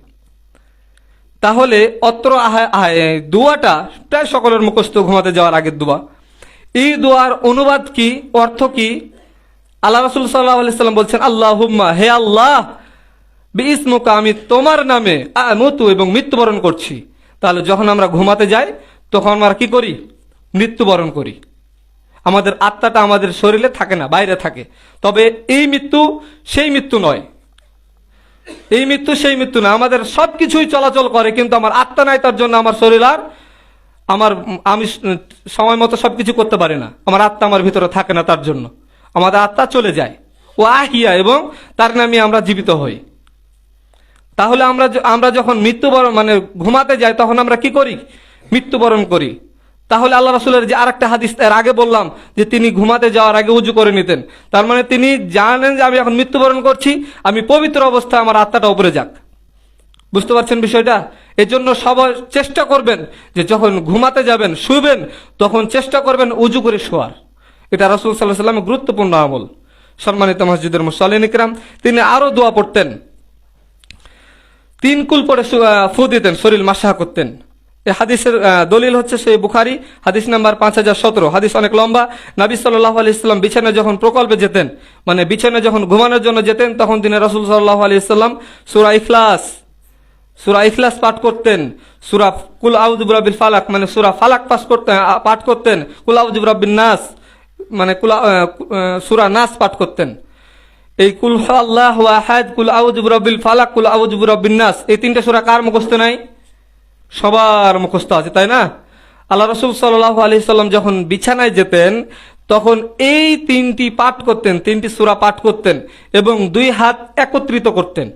তাহলে অত্র দোয়াটা প্রায় সকলের মুখস্থ ঘুমাতে যাওয়ার আগের দোয়া। এই দোয়ার অনুবাদ কি, অর্থ কি? আল্লাহ রাসূল সাল্লাল্লাহু আলাইহি সাল্লাম বলছেন আল্লাহুম্মা হে আল্লাহ বিইসমুকা আমি তোমার নামে আমুতু এবং মৃত্যুবরণ করছি। তাহলে যখন আমরা ঘুমাতে যাই তখন আমরা কি করি? মৃত্যুবরণ করি। আমাদের আত্মাটা আমাদের শরীরে থাকে না, বাইরে থাকে। তবে এই মৃত্যু সেই মৃত্যু নয়, এই মৃত্যু সেই মৃত্যু না। আমাদের সবকিছুই চলাচল করে কিন্তু আমার আত্মা নাই, তার জন্য আমার শরীর আর আমি সময় মতো সবকিছু করতে পারি না। আমার আত্মা আমার ভিতরে থাকে না, তার জন্য আমাদের আত্মা চলে যায় ও আহিয়া এবং তার নামে আমরা জীবিত হই। তাহলে আমরা যখন মৃত্যুবরণ মানে ঘুমাতে যাই তখন আমরা কি করি? মৃত্যুবরণ করি। তাহলে আল্লাহ রাসূলের যে আরেকটা হাদিস এর আগে বললাম যে তিনি ঘুমাতে যাওয়ার আগে উজু করে নিতেন, তার মানে তিনি জানেন যে আমি এখন মৃত্যুবরণ করছি, আমি পবিত্র অবস্থায় আমার আত্মাটা উপরে যাক। বুঝতে পারছেন বিষয়টা? এই জন্য সবাই চেষ্টা করবেন যে যখন ঘুমাতে যাবেন, শুবেন, তখন চেষ্টা করবেন উজু করে শোয়ার। এটা রাসূল সাল্লাল্লাহু আলাইহি ওয়াসাল্লামের গুরুত্বপূর্ণ আমল। সম্মানিত মসজিদের মুসল্লিন কিরাম, তিনি আরো দোয়া পড়তেন। 3 কুল পরে ফু দিতেন, শরীর মাসাহ করতেন। এই হাদিসের দলিল হচ্ছে সেই বুখারী হাদিস নাম্বার 5017। হাদিস অনেক লম্বা। নবী সাল্লাল্লাহু আলাইহি ওয়াসাল্লাম বিছানায় যখন প্রকল্পে যেতেন, মানে বিছানায় যখন ঘুমানোর জন্য যেতেন, তখন তিনি রাসূল সাল্লাল্লাহু আলাইহি ওয়াসাল্লাম সূরা ইখলাস পাঠ করতেন, সূরা কুল আউযু বিরাব্বিল ফালাক মানে সূরা ফালাক পাঠ করতেন, কুল আউযু বিরাব্বিন নাস মানে সূরা নাস পাঠ করতেন। এই কুল আল্লাহু আহাদ, কুল আউযু বিরাব্বিল ফালাক, কুল আউযু বিরাব্বিন নাস, এই 3টা সূরা কার মুখস্থ নাই? সবার মুখস্থ আছে, তাই না? আল্লাহ রাসূল সাল্লাল্লাহু আলাইহি সাল্লাম যখন বিছানায় যেতেন তখন এই 3টি পাঠ করতেন, 3টি সূরা পাঠ করতেন এবং 2 হাত একত্রিত করতেন।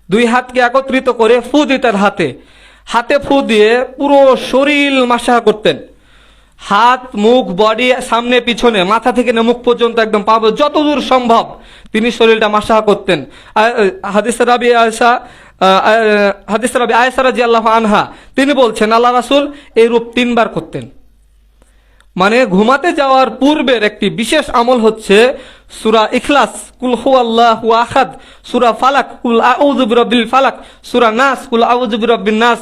2 হাতকে একত্রিত করে ফু দিতেন হাতে ফু দিয়ে পুরো শরীর মাসাহ করতেন। হাত, মুখ, বডি, সামনে পিছনে, মাথা থেকে মুখ পর্যন্ত একদম পাবো যতদূর সম্ভব তিনি শরীরটা মাসাহ করতেন। হাদিসের রাবি আয়েশা রাদিয়াল্লাহু আনহা তিনি বলছেন আল্লাহ রাসূল এই রূপ 3 বার করতেন। মানে ঘুমাতে যাওয়ার পূর্বের একটি বিশেষ আমল হচ্ছে সূরা ইখলাস, কুল হুয়াল্লাহু আহাদ, সূরা ফালাক, কুল আউযু বিরাব্বিল ফালাক, সূরা নাস, কুল আউযু বিরাব্বিন নাস,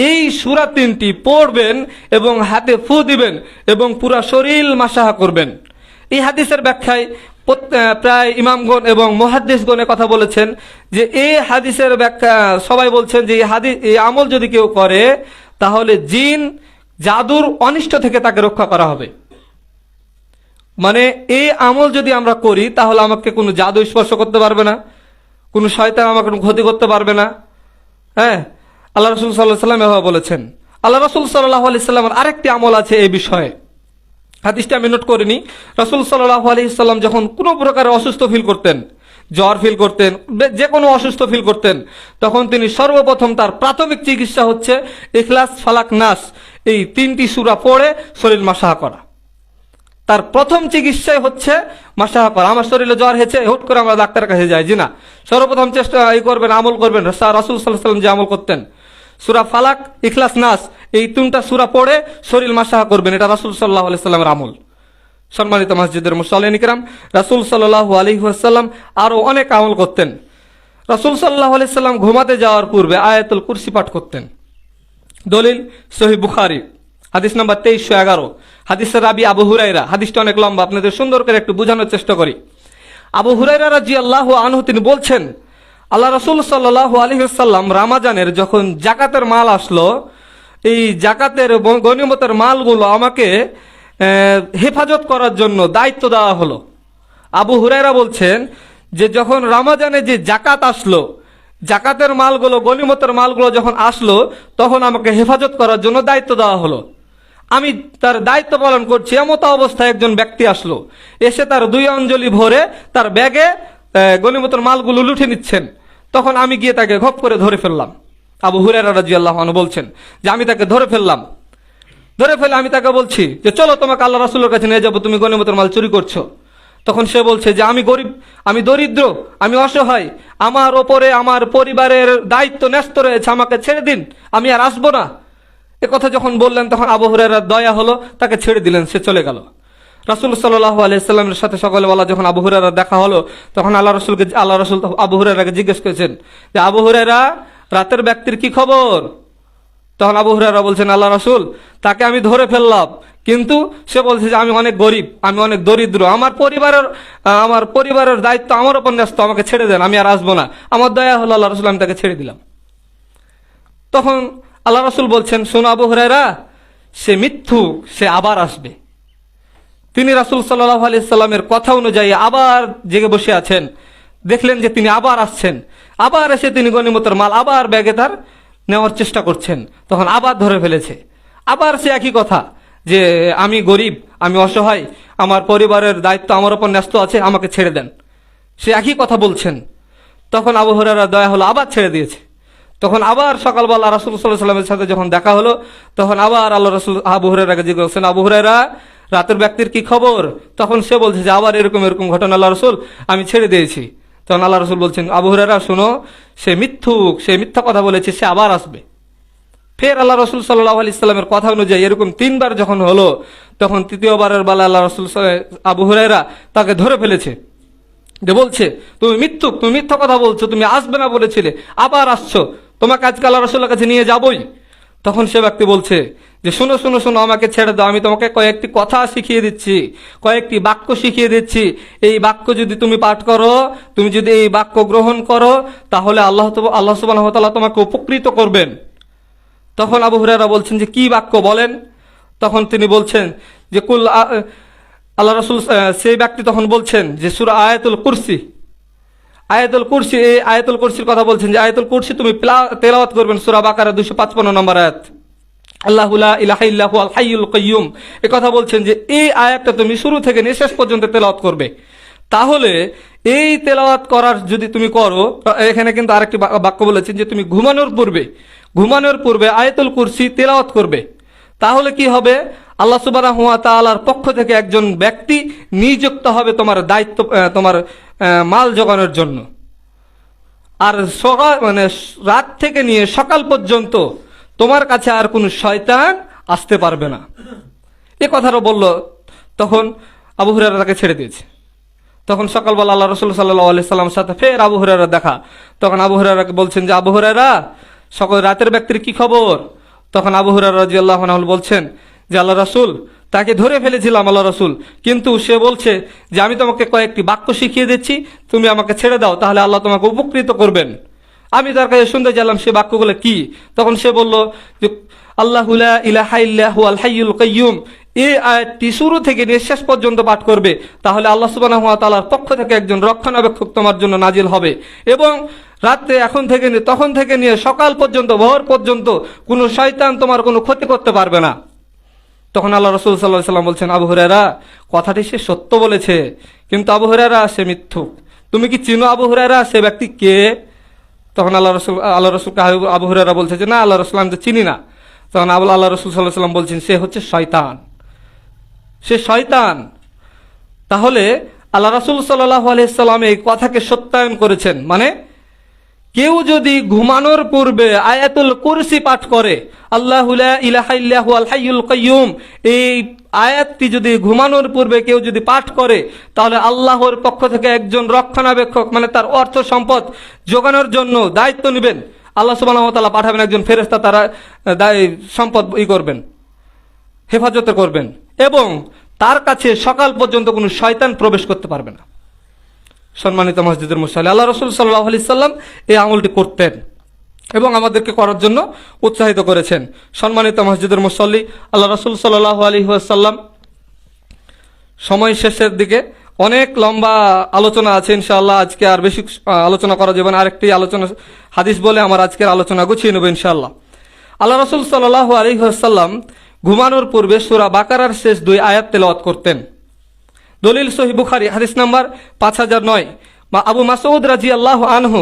এই সূরা 3টি পড়বেন এবং হাতে ফু দিবেন এবং পুরা শরীর মাসাহ করবেন। এই হাদিসের ব্যাখ্যায় প্রায় ইমামগণ এবং মুহাদ্দিসগণ কথা বলেছেন যে এই হাদিসের ব্যাখ্যা সবাই বলছেন যে এই আমল যদি কেউ করে তাহলে জিন জাদুর অনিষ্ট থেকে তাকে রক্ষা করা হবে। মানে এই আমল যদি আমরা করি তাহলে আমাকে কোনো জাদু স্পর্শ করতে পারবে না, কোনো শয়তান আমাকে কোনো ক্ষতি করতে পারবে না। হ্যাঁ, আল্লাহ রাসূল সাল্লাল্লাহু আলাইহি ওয়াসাল্লাম এভাবে বলেছেন। আল্লাহ রাসূল সাল্লাল্লাহু আলাইহি ওয়াসাল্লামের আরেকটি আমল আছে এই বিষয়ে, হাদিসটা আমি নোট করিনি। রাসূল সাল্লাল্লাহু আলাইহি ওয়াসাল্লাম যখন কোনো প্রকারের অসুস্থ ফিল করতেন, জ্বর ফিল করতেন, যে কোনো অসুস্থ ফিল করতেন, তখন তিনি সর্বপ্রথম তার প্রাথমিক চিকিৎসা হচ্ছে ইখলাস, ফালাক, নাস, এই 3টি সূরা পড়ে শরীর মাসাহ করা। তার প্রথম চিকিৎসাই হচ্ছে মাসাহ করা। আমার শরীরে জ্বর হয়েছে, হুট করে আমরা ডাক্তারের কাছে যাই, জি না। সর্বপ্রথম চেষ্টা করবেন, আমল করবেন রাসূল সাল্লাল্লাহু আলাইহি ওয়াসাল্লাম যে আমল করতেন, সূরা ফালাক, ইখলাস, নাস, এই 3টা সূরা পড়ে শরীর মাসাহ করবেন। এটা রাসূল সাল্লাল্লাহু আলাইহি ওয়াসাল্লামের আমল। সম্মানিত মসজিদের মুসল্লিন কিরাম, রাসূল সাল্লাল্লাহু আলাইহি ওয়াসাল্লাম আরো অনেক আমল করতেন। রাসূল সাল্লাল্লাহু আলাইহি ওয়াসাল্লাম ঘুমাতে যাওয়ার পূর্বে আয়াতুল কুরসি পাঠ করতেন। দলিল সহিহ বুখারী হাদিস নাম্বার 2311। হাদিসের রাবি আবু হুরায়রা। হাদিসটা অনেক লম্বা, আপনাদের সুন্দর করে একটু বোঝানোর চেষ্টা করি। আবু হুরায়রা রাদিয়াল্লাহু আনহু তিনি বলছেন আল্লাহ রাসূল সাল্লাল্লাহু আলাইহি ওয়াসাল্লাম রামাজানের যখন যাকাতের মাল আসলো, এই যাকাতের গনিমতের মালগুলো আমাকে হেফাজত করার জন্য দায়িত্ব দেওয়া হলো। আবু হুরায়রা বলছেন যে যখন রমজানে যে যাকাত আসলো, যাকাতের মালগুলো, গনিমতের মালগুলো যখন আসলো, তখন আমাকে হেফাজত করার জন্য দায়িত্ব দেওয়া হলো। আমি তার দায়িত্ব পালন করছি, এমত অবস্থায় একজন ব্যক্তি আসলো, এসে তার 2 অঞ্জলি ভরে তার ব্যাগে গনিমতের মালগুলো লুটে নিচ্ছেন। তখন আমি গিয়ে তাকে ঘপ করে ধরে ফেললাম। আবু হুরায়রা রাদিয়াল্লাহু আনহু বলছেন যে আমি তাকে ধরে ফেললাম। ধরে ফেলে আমি তাকে বলছি যে চলো তোমাকে আল্লাহ রাসূলের কাছে নিয়ে যাবো, তুমি গনিমতের মাল চুরি করছো। তখন সে বলছে যে আমি গরিব, আমি দরিদ্র, আমি অসহায়, আমার ওপরে আমার পরিবারের দায়িত্ব ন্যস্ত রয়েছে, আমাকে ছেড়ে দিন, আমি আর আসবো না। এ কথা যখন বললেন তখন আবু হুরায়রার দয়া হলো, তাকে ছেড়ে দিলেন, সে চলে গেল। রাসূল সাল্লাল্লাহু আলাইহি সাল্লামের সাথে সকালবেলা যখন আবু হুরায়রার দেখা হলো, তখন আল্লাহ রাসূল আবু হুরায়রাকে জিজ্ঞেস করেছেন যে আবু হুরায়রা, রাতের ব্যক্তির কি খবর? তখন আবু হুরায়রা বলছেন, আল্লাহ রাসূল, তাকে আমি ধরে ফেললাম, কিন্তু সে বলছে যে আমি অনেক গরিব, আমি অনেক দরিদ্র, আমার পরিবারের দায়িত্ব আমার উপর ন্যস্ত, আমাকে ছেড়ে দেন, আমি আর আসবো না। আমার দয়া হলো আল্লাহ রাসূল, আমি তাকে ছেড়ে দিলাম। তখন আল্লাহ রাসূল বলছেন, শোনো আবু হুরায়রা, সে মিথ্যুক, সে আবার আসবে। তিনি রাসূল সাল্লাল্লাহু আলাইহি সাল্লামের কথা অনুযায়ী আবার জেগে বসে আছেন। দেখলেন যে তিনি আবার আসছেন, আবার এসে তিনি গনিমতের মাল আবার ব্যাগে তার নেওয়ার চেষ্টা করছেন। তখন আবার ধরে ফেলেছে, আবার সে একই কথা যে আমি গরিব, আমি অসহায়, আমার পরিবারের দায়িত্ব আমার উপর ন্যস্ত আছে, আমাকে ছেড়ে দেন। সে একই কথা বলছেন। তখন আবু হুরায়রা দয়া হলো, আবার ছেড়ে দিয়েছে। তখন আবার সকালবেলা রাসূল সাল্লাল্লাহু আলাইহি সাল্লামের সাথে যখন দেখা হলো, তখন আবার আল্লাহ রাসূল আবু হুরায়রাকে জিজ্ঞেস করছেন, আবু হুরায়রা, রাতের ব্যক্তির কি খবর? তখন সে বলছে যে আবার এরকম এরকম ঘটনা আল্লাহ রাসূল, আমি ছেড়ে দিয়েছি। তখন আল্লাহ রাসূল বলছেন, আবু হুরায়রা শোনো, সে মিথ্যুক, সে মিথ্যা কথা বলেছে, সে আবার আসবে। ফের আল্লাহ রাসূল সাল্লাল্লাহু আলাইহি সাল্লামের কথা অনুযায়ী এরকম তিনবার যখন হলো, তখন তৃতীয়বারের বেলা আল্লাহ রাসূল আবু হুরায়রা তাকে ধরে ফেলেছে, যে বলছে তুমি মিথ্যুক, তুমি মিথ্যা কথা বলছো, তুমি আসবে না বলেছিলে, আবার আসছো, তোমাকে আজকে আল্লাহ রাসূলের কাছে নিয়ে যাবই। তখন সে ব্যক্তি বলছে যে শোনো শোনো শোনো, আমাকে ছেড়ে দাও, আমি তোমাকে কয়েকটি কথা শিখিয়ে দিচ্ছি, কয়েকটি বাক্য শিখিয়ে দিচ্ছি, এই বাক্য যদি তুমি পাঠ করো, তুমি যদি এই বাক্য গ্রহণ করো, তাহলে আল্লাহ সুবহানাহু ওয়া তাআলা তোমাকে উপকৃত করবেন। তখন আবু হুরায়রা বলছেন যে কি বাক্য বলেন? তখন তিনি বলছেন যে আল্লাহ রাসূল, সেই ব্যক্তি তখন বলছেন যে সূরা আয়াতুল কুরসি, আয়াতুল কুরসি, এই আয়াতুল কুরসির কথা বলছেন যে আয়াতুল কুরসি তুমি তেলাওয়াত করবেন, সূরা বাকারা 255 নম্বর আয়াত, আল্লাহু লা ইলাহা ইল্লা হুয়াল হাইয়ুল কাইয়্যুম। এই কথা বলছেন যে এই আয়াতটা তুমি শুরু থেকে নিয়ে শেষ পর্যন্ত তেলাওয়াত করবে। তাহলে এই তেলাওয়াত করার যদি তুমি করো, এখানে কিন্তু আরেকটি বাক্য বলেছেন যে তুমি ঘুমানোর পূর্বে আয়াতুল কুরসি তেলাওয়াত করবে, তাহলে কি হবে? আল্লাহ সুবহানাহু ওয়া তাআলার পক্ষ থেকে একজন ব্যক্তি নিযুক্ত হবে তোমার দায়িত্ব, তোমার মাল জোগানোর জন্য। আর রাত থেকে নিয়ে সকাল পর্যন্ত তোমার কাছে আর কোনো শয়তান আসতে পারবে না। এ কথাটা বলল, তখন আবু হুরায়রা তাকে ছেড়ে দিয়েছে। তখন সকালবেলা আল্লাহ রাসূল সাল্লাল্লাহু আলাইহি সাল্লামের সাথে ফের আবু হুরায়রা দেখা। তখন আবু হুরায়রাকে বলছেন যে আবু হুরায়রা, সকল রাতের ব্যক্তির কি খবর? তখন আবু হুরায়রা রাদিয়াল্লাহু আনহু বলছেন যে আল্লাহ রাসূল, তাকে ধরে ফেলেছিলাম আল্লাহ রাসূল, কিন্তু সে বলছে যে আমি তোমাকে কয়েকটি বাক্য শিখিয়ে দিচ্ছি, তুমি আমাকে ছেড়ে দাও, তাহলে আল্লাহ তোমাকে উপকৃত করবেন। আমি তার কাছে শুনতে চাইলাম সে বাক্যগুলো কি। তখন সে বলল যে আল্লাহু লা ইলাহা ইল্লা হুয়াল হাইয়ুল কাইয়্যুম, এই আয়াতটি শুরু থেকে নিয়ে শেষ পর্যন্ত পাঠ করবে, তাহলে আল্লাহ সুবহানাহু ওয়া তাআলার পক্ষ থেকে একজন রক্ষণাবেক্ষক তোমার জন্য নাজিল হবে, এবং রাতে তখন থেকে নিয়ে সকাল পর্যন্ত, ভোর পর্যন্ত কোনো শয়তান তোমার কোনো ক্ষতি করতে পারবে না। তখন আল্লাহ রাসূল সাল্লাল্লাহু আলাইহি সাল্লাম বলছেন, আবু হুরায়রা, কথাটি সে সত্য বলেছে, কিন্তু আবু হুরায়রা সে মিথ্যুক। তুমি কি চিনো আবু হুরায়রা সে ব্যক্তি কে? তখন আল্লাহ রাসূলকে আবু হুরায়রা বলছে যে না আল্লাহ রাসূল, আমি তো চিনি না। তখন আল্লাহ রাসূল সাল্লাল্লাহু আলাইহি সাল্লাম বলছেন, সে হচ্ছে শয়তান, সে শয়তান। তাহলে আল্লাহ রাসূল সাল্লাল্লাহু আলাইহি সাল্লাম এই কথাকে সত্যায়ন করেছেন, মানে কেউ যদি ঘুমানোর পূর্বে আয়াতুল কুরসি পাঠ করে, আল্লাহু লা ইলাহা ইল্লা হুয়াল হাইয়ুল কাইয়্যুম, এই আয়াতটি যদি ঘুমানোর পূর্বে কেউ যদি পাঠ করে, তাহলে আল্লাহর পক্ষ থেকে একজন রক্ষণাবেক্ষক, মানে তার অর্থ সম্পদ জোগানোর জন্য দায়িত্ব নেবেন আল্লাহ সুবহানাহু ওয়া তাআলা, পাঠাবেন একজন ফেরেশতা, তারা সম্পদ করবেন, হেফাজত করবেন, এবং তার কাছে সকাল পর্যন্ত কোনো শয়তান প্রবেশ করতে পারবে না। সম্মানিত মসজিদের মুসল্লি, আল্লাহ রাসূল সাল্লাল্লাহু আলাইহি সাল্লাম এই আমলটি করতেন এবং আমাদেরকে করার জন্য উৎসাহিত করেছেন। সম্মানিত মসজিদের মুসল্লি, আল্লাহ রাসূল সাল্লাল্লাহু আলাইহি ওয়াসাল্লাম, সময় শেষের দিকে অনেক লম্বা আলোচনা আছে, ইনশাআল্লাহ আজকে আর বেশি আলোচনা করা যাবে না, আরেকটি আলোচনা হাদিস বলে আমার আজকের আলোচনা গুছিয়ে নেব ইনশাআল্লাহ। আল্লাহ রাসূল সাল্লাল্লাহু আলাইহি ওয়াসাল্লাম ঘুমানোর পূর্বে সূরা বাকারার শেষ 2 আয়াত তেলাওয়াত করতেন। দলিল সহিহ বুখারী হাদিস নাম্বার 5009, বা আবু মাসউদ রাদিয়াল্লাহু আনহু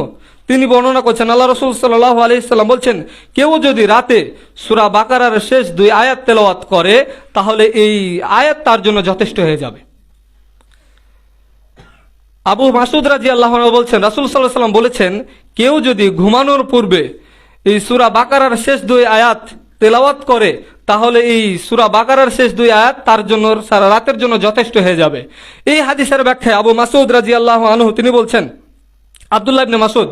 তিনি বর্ণনা করছেন, আল্লাহ রাসূল সাল্লাল্লাহু আলাইহি সাল্লাম বলছেন, কেউ যদি রাতে সূরা বাকারার শেষ 2 আয়াত তেলাওয়াত করে তাহলে এই আয়াত তার জন্য যথেষ্ট হয়ে যাবে। আবু মাসুদ রাদিয়াল্লাহু আনহু বলছেন, রাসূল সাল্লাল্লাহু আলাইহি সাল্লাম বলেছেন, কেউ যদি ঘুমানোর পূর্বে এই সূরা বাকারার শেষ 2 আয়াত তেলাওয়াত করে তাহলে এই সূরা বাকারার শেষ 2 আয়াত তার জন্য সারা রাতের জন্য যথেষ্ট হয়ে যাবে। এই হাদিসের ব্যাখ্যায় আবু মাসুদ রাদিয়াল্লাহু আনহু তিনি বলছেন, আব্দুল্লাহ ইবনে মাসুদ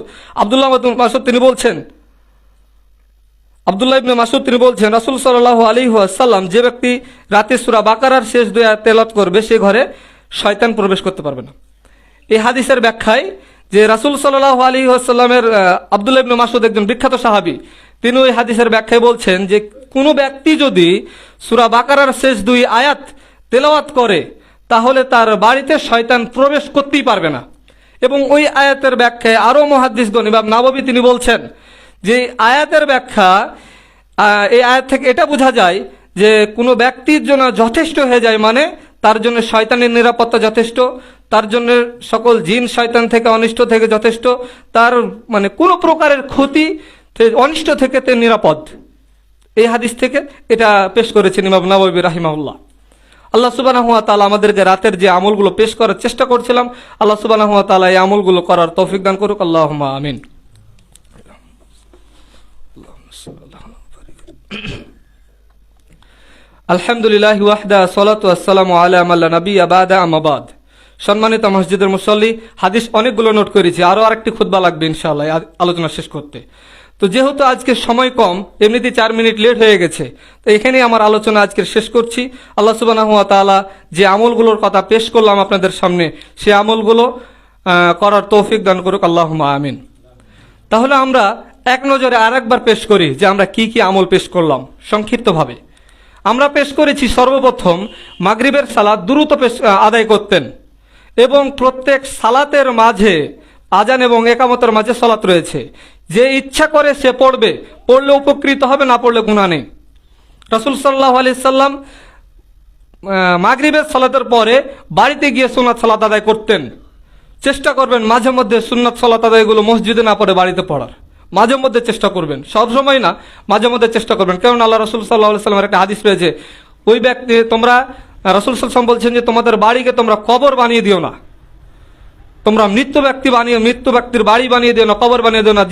তিনি বলছেন, রাসূল সাল্লাল্লাহু আলাইহি ওয়াসাল্লাম, যে ব্যক্তি রাতে সূরা বাকারার শেষ 2 আয়াত তেলাওয়াত করবে সে ঘরে শয়তান প্রবেশ করতে পারবে না। এই হাদিসের ব্যাখ্যায় যে রাসূল সাল্লাল্লাহু আলাইহি ওয়াসাল্লামের আব্দুল্লাহ ইবনে মাসুদ একজন বিখ্যাত সাহাবী, তিনি ওই হাদিসের ব্যাখ্যায় বলছেন যে কোনো ব্যক্তি যদি সূরা বাকারার শেষ 2 আয়াত তেলাওয়াত করে তাহলে তার বাড়িতে শয়তান প্রবেশ করতেই পারবে না। এবং ওই আয়াতের ব্যাখ্যায় আরো মুহাদ্দিসগণ ইমাম নাওয়াবী তিনি বলছেন যে আয়াতের ব্যাখ্যা, এই আয়াত থেকে এটা বোঝা যায় যে কোনো ব্যক্তির জন্য যথেষ্ট হয়ে যায়, মানে তার জন্য শয়তানের নিরাপত্তা যথেষ্ট, তার জন্য সকল জিন শয়তান থেকে অনিষ্ট থেকে যথেষ্ট, তার মানে কোনো প্রকারের ক্ষতি অনিষ্ট থেকে তে নিরাপদ। এই হাদিস থেকে এটা পেশ করেছেন ইমাম নাওয়াবী রাহিমাহুল্লাহ। আল্লাহ সুবহানাহু ওয়া তাআলা আমাদেরকে রাতের যে আমলগুলো পেশ করার চেষ্টা করছিলাম, আল্লাহ সুবহানাহু ওয়া তাআলা এই আমলগুলো করার তৌফিক দান করুক। আল্লাহুম্মা আমিন। আলহামদুলিল্লাহি ওয়াহদা, সালাতু ওয়াসসালামু আলা মান লা নাবিয়্যা বা'দা, আম্মা বা'দ। সম্মানিত মসজিদের মুসল্লি, হাদিস অনেকগুলো নোট করেছি, আরো আরেকটি খুতবা লাগবে ইনশাআল্লাহ আলোচনা শেষ করতে। তো যেহেতু আজকে সময় কম, এমনিতে 4 মিনিট লেট হয়ে গেছে, তো এখানেই আমার আলোচনা আজকে শেষ করছি। আল্লাহ সুবহানাহু ওয়া তাআলা যে আমলগুলোর কথা পেশ করলাম আপনাদের সামনে, সেই আমলগুলো করার তৌফিক দান করুক। আল্লাহুম্মা আমিন। তাহলে আমরা এক নজরে আরেকবার পেশ করি যে আমরা কি কি আমল পেশ করলাম সংক্ষিপ্তভাবে। আমরা পেশ করেছি সর্বপ্রথম মাগরিবের সালাত দ্রুত আদায় করতেন এবং প্রত্যেক সালাতের মাঝে আজান এবং একামতের মাঝে সালাত রয়েছে, যে ইচ্ছা করে সে পড়বে, পড়লে উপকৃত হবে, না পড়লে গুনাহ নেই। রাসূল সাল্লাল্লাহু আলাইহি সাল্লাম মাগরিবের সালাতের পরে বাড়িতে গিয়ে সুন্নাত সালাত আদায় করতেন। চেষ্টা করবেন মাঝে মধ্যে সুন্নাত সালাত আদায়গুলো মসজিদে না পড়ে বাড়িতে পড়ার, মাঝে মধ্যে চেষ্টা করবেন, সব সময় না, মাঝে মধ্যে চেষ্টা করবেন। কারণ আল্লাহ রাসূল সাল্লাল্লাহু আলাইহি সাল্লামের একটা হাদিস রয়েছে, ওই ব্যক্তি তোমরা, রাসূল সাল্লাল্লাহু আলাইহি ওয়াসাল্লাম বলছেন যে তোমাদের বাড়িকে তোমরা কবর বানিয়ে দিও না, তোমরা মৃত্যু ব্যক্তির বাড়ি বানিয়ে দিও না, কবর বানিয়ে দিও না।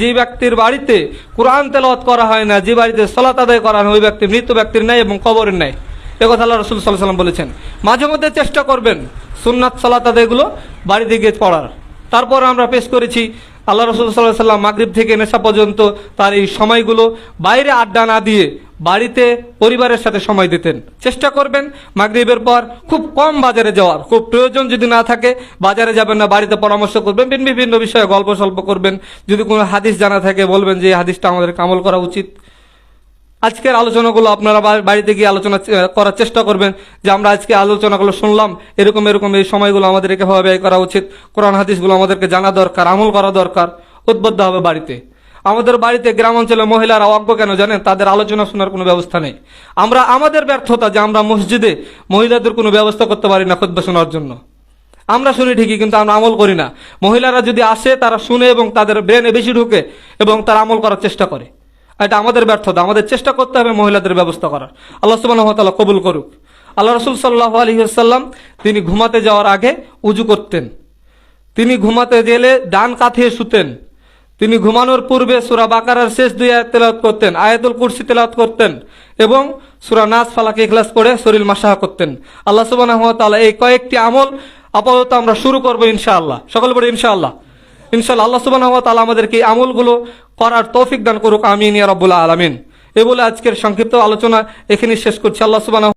যে ব্যক্তির বাড়িতে কোরআন তেলাওয়াত করা হয় না, যে বাড়িতে সালাত আদায় করা হয়, ওই ব্যক্তি মৃত্যু ব্যক্তির ন্যায় এবং কবরের ন্যায়। এ কথা আল্লাহ রাসূল সাল্লাল্লাহু আলাইহি ওয়াসাল্লাম বলেছেন। মাঝে মধ্যে চেষ্টা করবেন সুন্নাত সালাত আদায়গুলো বাড়িতে গিয়ে পড়ার। তারপর আমরা পেশ করেছি আল্লাহ রাসূল সাল্লাল্লাহু আলাইহি ওয়াসাল্লাম মাগরিব থেকে নেশা পর্যন্ত তার এই সময়গুলো বাইরে আড্ডা না দিয়ে বাড়িতে পরিবারের সাথে সময় দিতেন। চেষ্টা করবেন মাগরিবের পর খুব কম বাজারে যাওয়ার, খুব প্রয়োজন যদি না থাকে বাজারে যাবেন না, বাড়িতে পরামর্শ করবেন, বিভিন্ন বিষয়ে গল্প সল্প করবেন। যদি কোনো হাদিস জানা থাকে বলবেন যে এই হাদিসটা আমাদের আমল করা উচিত। আজকের আলোচনাগুলো আপনারা বাড়িতে গিয়ে আলোচনা করার চেষ্টা করবেন যে আমরা আজকে আলোচনাগুলো শুনলাম, এরকম এই সময়গুলো আমাদের এভাবে ব্যয় করা উচিত। কোরআন হাদিসগুলো আমাদেরকে জানা দরকার, আমল করা দরকার, উদ্বুদ্ধ হবে বাড়িতে। আমাদের বাড়িতে গ্রাম অঞ্চলে মহিলারা অজ্ঞ কেন জানেন? তাদের আলোচনা শোনার কোনো ব্যবস্থা নেই। আমাদের ব্যর্থতা যে আমরা মসজিদে মহিলাদের কোনো ব্যবস্থা করতে পারি না খুতবা শোনার জন্য। আমরা শুনি ঠিকই, কিন্তু আমরা আমল করি না। মহিলারা যদি আসে তারা শুনে এবং তাদের ব্রেনে বেশি ঢুকে এবং তারা আমল করার চেষ্টা করে। এটা আমাদের ব্যর্থতা, আমাদের চেষ্টা করতে হবে মহিলাদের ব্যবস্থা করার। আল্লাহ সুবহানাহু ওয়া তাআলা কবুল করুক। আল্লাহ রাসূল সাল্লাল্লাহু আলাইহি ওয়াসাল্লাম তিনি ঘুমাতে যাওয়ার আগে উযু করতেন। তিনি ঘুমাতে গেলে ডান কাঁধে শুতেন। তিনি ঘুমানোর পূর্বে সূরা বাকারার শেষ 2 আয়াত তেলাওয়াত করতেন, আয়াতুল কুরসি তেলাওয়াত করতেন এবং সূরা নাস, ফালাক, ইখলাস পড়ে শরীর মাসাহা করতেন। আল্লাহ সুবহানাহু ওয়া তাআলা এই কয়েকটি আমল আপাতত আমরা শুরু করব ইনশাআল্লাহ। সকলে বলি ইনশাআল্লাহ। ইনশাআল্লাহ আল্লাহ সুবহানাহু ওয়া তাআলা আমাদেরকে এই আমলগুলো করার তৌফিক দান করুক। আমিন ইয়া রাব্বুল আলামিন। এই বলে আজকের সংক্ষিপ্ত আলোচনা এখানেই শেষ করছি। আল্লাহ সুবহানাহু